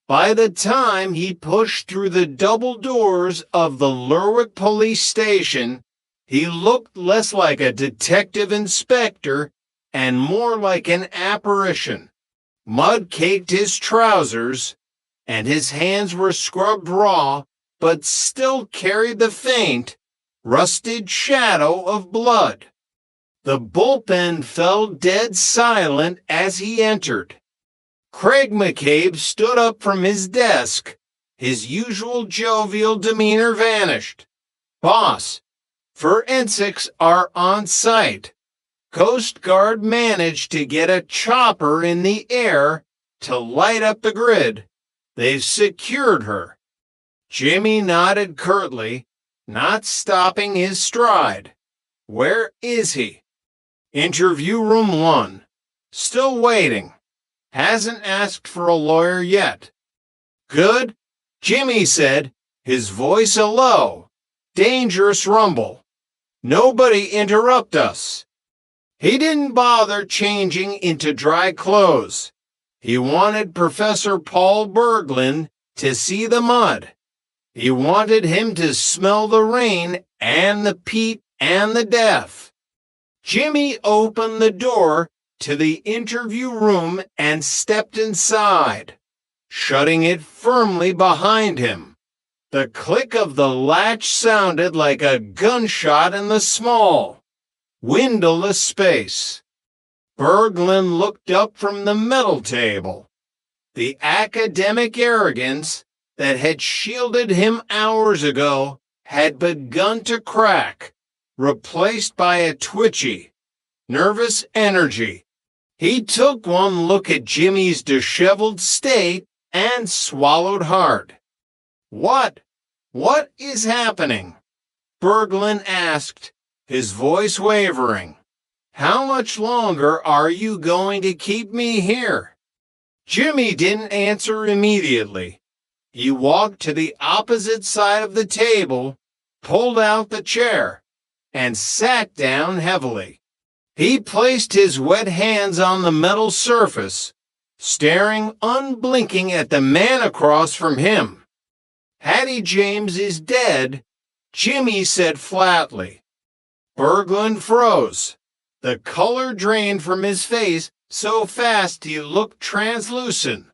Speaker 15: By the time he pushed through the double doors of the Lerwick police station, he looked less like a detective inspector and more like an apparition. Mud caked his trousers, and his hands were scrubbed raw, but still carried the faint, rusted shadow of blood. The bullpen fell dead silent as he entered. Craig McCabe stood up from his desk. His usual jovial demeanor vanished. Boss, forensics are on site. Coast Guard managed to get a chopper in the air to light up the grid. They've secured her. Jimmy nodded curtly, not stopping his stride. Where is he? Interview room 1. Still waiting. Hasn't asked for a lawyer yet. Good, Jimmy said, his voice a low, dangerous rumble. Nobody interrupt us. He didn't bother changing into dry clothes. He wanted Professor Paul Berglund to see the mud. He wanted him to smell the rain and the peat and the death. Jimmy opened the door to the interview room and stepped inside. shutting it firmly behind him. The click of the latch sounded like a gunshot in the small, windowless space. Berglund looked up from the metal table. The academic arrogance that had shielded him hours ago had begun to crack, replaced by a twitchy, nervous energy. He took one look at Jimmy's disheveled state and swallowed hard. What is happening? Berglund asked, his voice wavering. How much longer are you going to keep me here? Jimmy didn't answer immediately. He walked to the opposite side of the table, pulled out the chair, and sat down heavily. He placed his wet hands on the metal surface, staring unblinking at the man across from him. Hattie James is dead, Jimmy said flatly. Berglund froze. The color drained from his face so fast he looked translucent.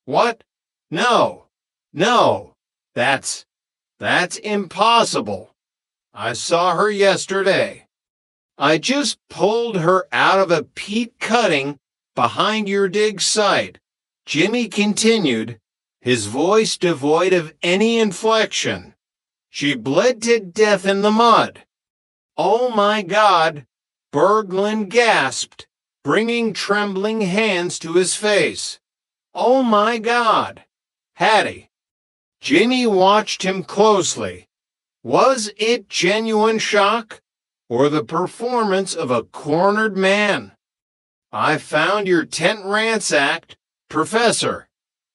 Speaker 15: What? No, that's impossible. I saw her yesterday. I just pulled her out of a peat cutting behind your dig site, Jimmy continued, his voice devoid of any inflection. She bled to death in the mud. Oh my God, Berglund gasped, bringing trembling hands to his face. Oh my God. Hattie. Jimmy watched him closely. Was it genuine shock or the performance of a cornered man? I found your tent ransacked, Professor.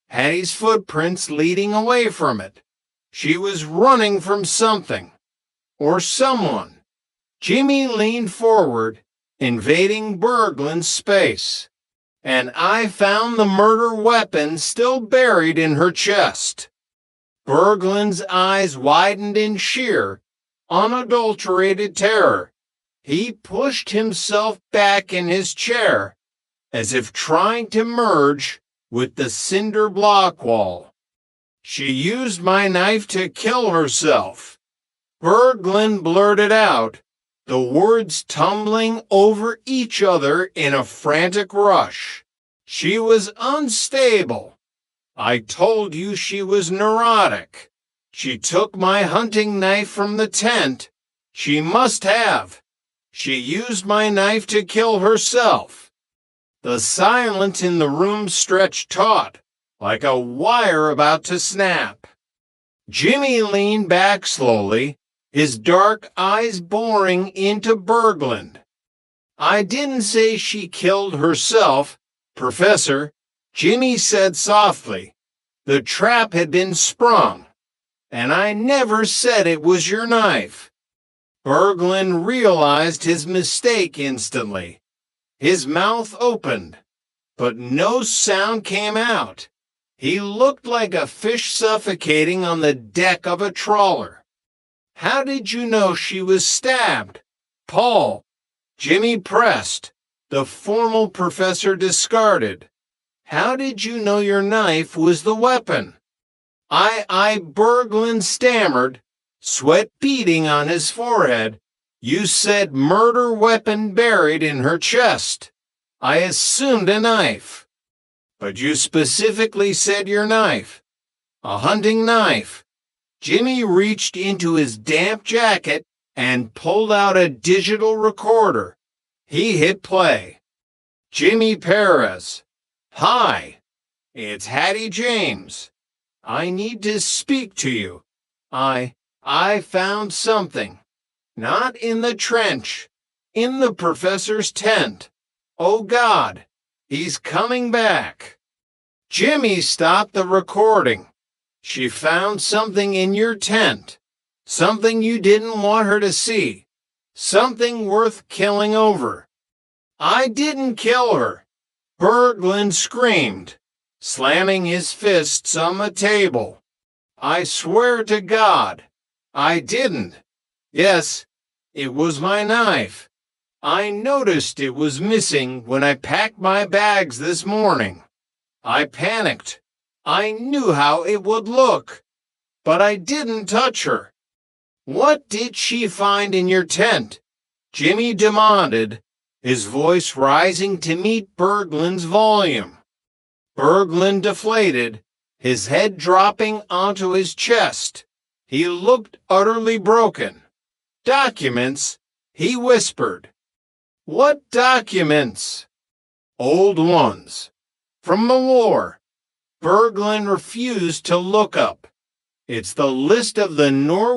Speaker 15: Hattie's footprints leading away from it. She was running from something or someone. Jimmy leaned forward, invading Berglund's space. And I found the murder weapon still buried in her chest. Berglund's eyes widened in sheer, unadulterated terror. He pushed himself back in his chair, as if trying to merge with the cinder block wall. She used my knife to kill herself. Berglund blurted out, the words tumbling over each other in a frantic rush. She was unstable. I told you she was neurotic. She took my hunting knife from the tent. She must have. She used my knife to kill herself. The silence in the room stretched taut, like a wire about to snap. Jimmy leaned back slowly, his dark eyes boring into Berglund. I didn't say she killed herself, Professor, Jimmy said softly. The trap had been sprung, and I never said it was your knife. Berglund realized his mistake instantly. His mouth opened, but no sound came out. He looked like a fish suffocating on the deck of a trawler. How did you know she was stabbed? Paul. Jimmy pressed. The formal professor discarded. How did you know your knife was the weapon? Berglund stammered, sweat beading on his forehead. You said murder weapon buried in her chest. I assumed a knife. But you specifically said your knife. A hunting knife. Jimmy reached into his damp jacket and pulled out a digital recorder. He hit play. Jimmy Perez. Hi, it's Hattie James. I need to speak to you. I found something. Not in the trench. In the professor's tent. Oh God, he's coming back. Jimmy stopped the recording. She found something in your tent. Something you didn't want her to see. Something worth killing over. I didn't kill her. Berglund screamed, slamming his fists on the table. I swear to God, I didn't. Yes, it was my knife. I noticed it was missing when I packed my bags this morning. I panicked. I knew how it would look, but I didn't touch her. What did she find in your tent? Jimmy demanded, his voice rising to meet Berglund's volume. Berglund deflated, his head dropping onto his chest. He looked utterly broken. Documents, he whispered. What documents? Old ones. From the war. Berglund refused to look up. It's the list of the Norwegian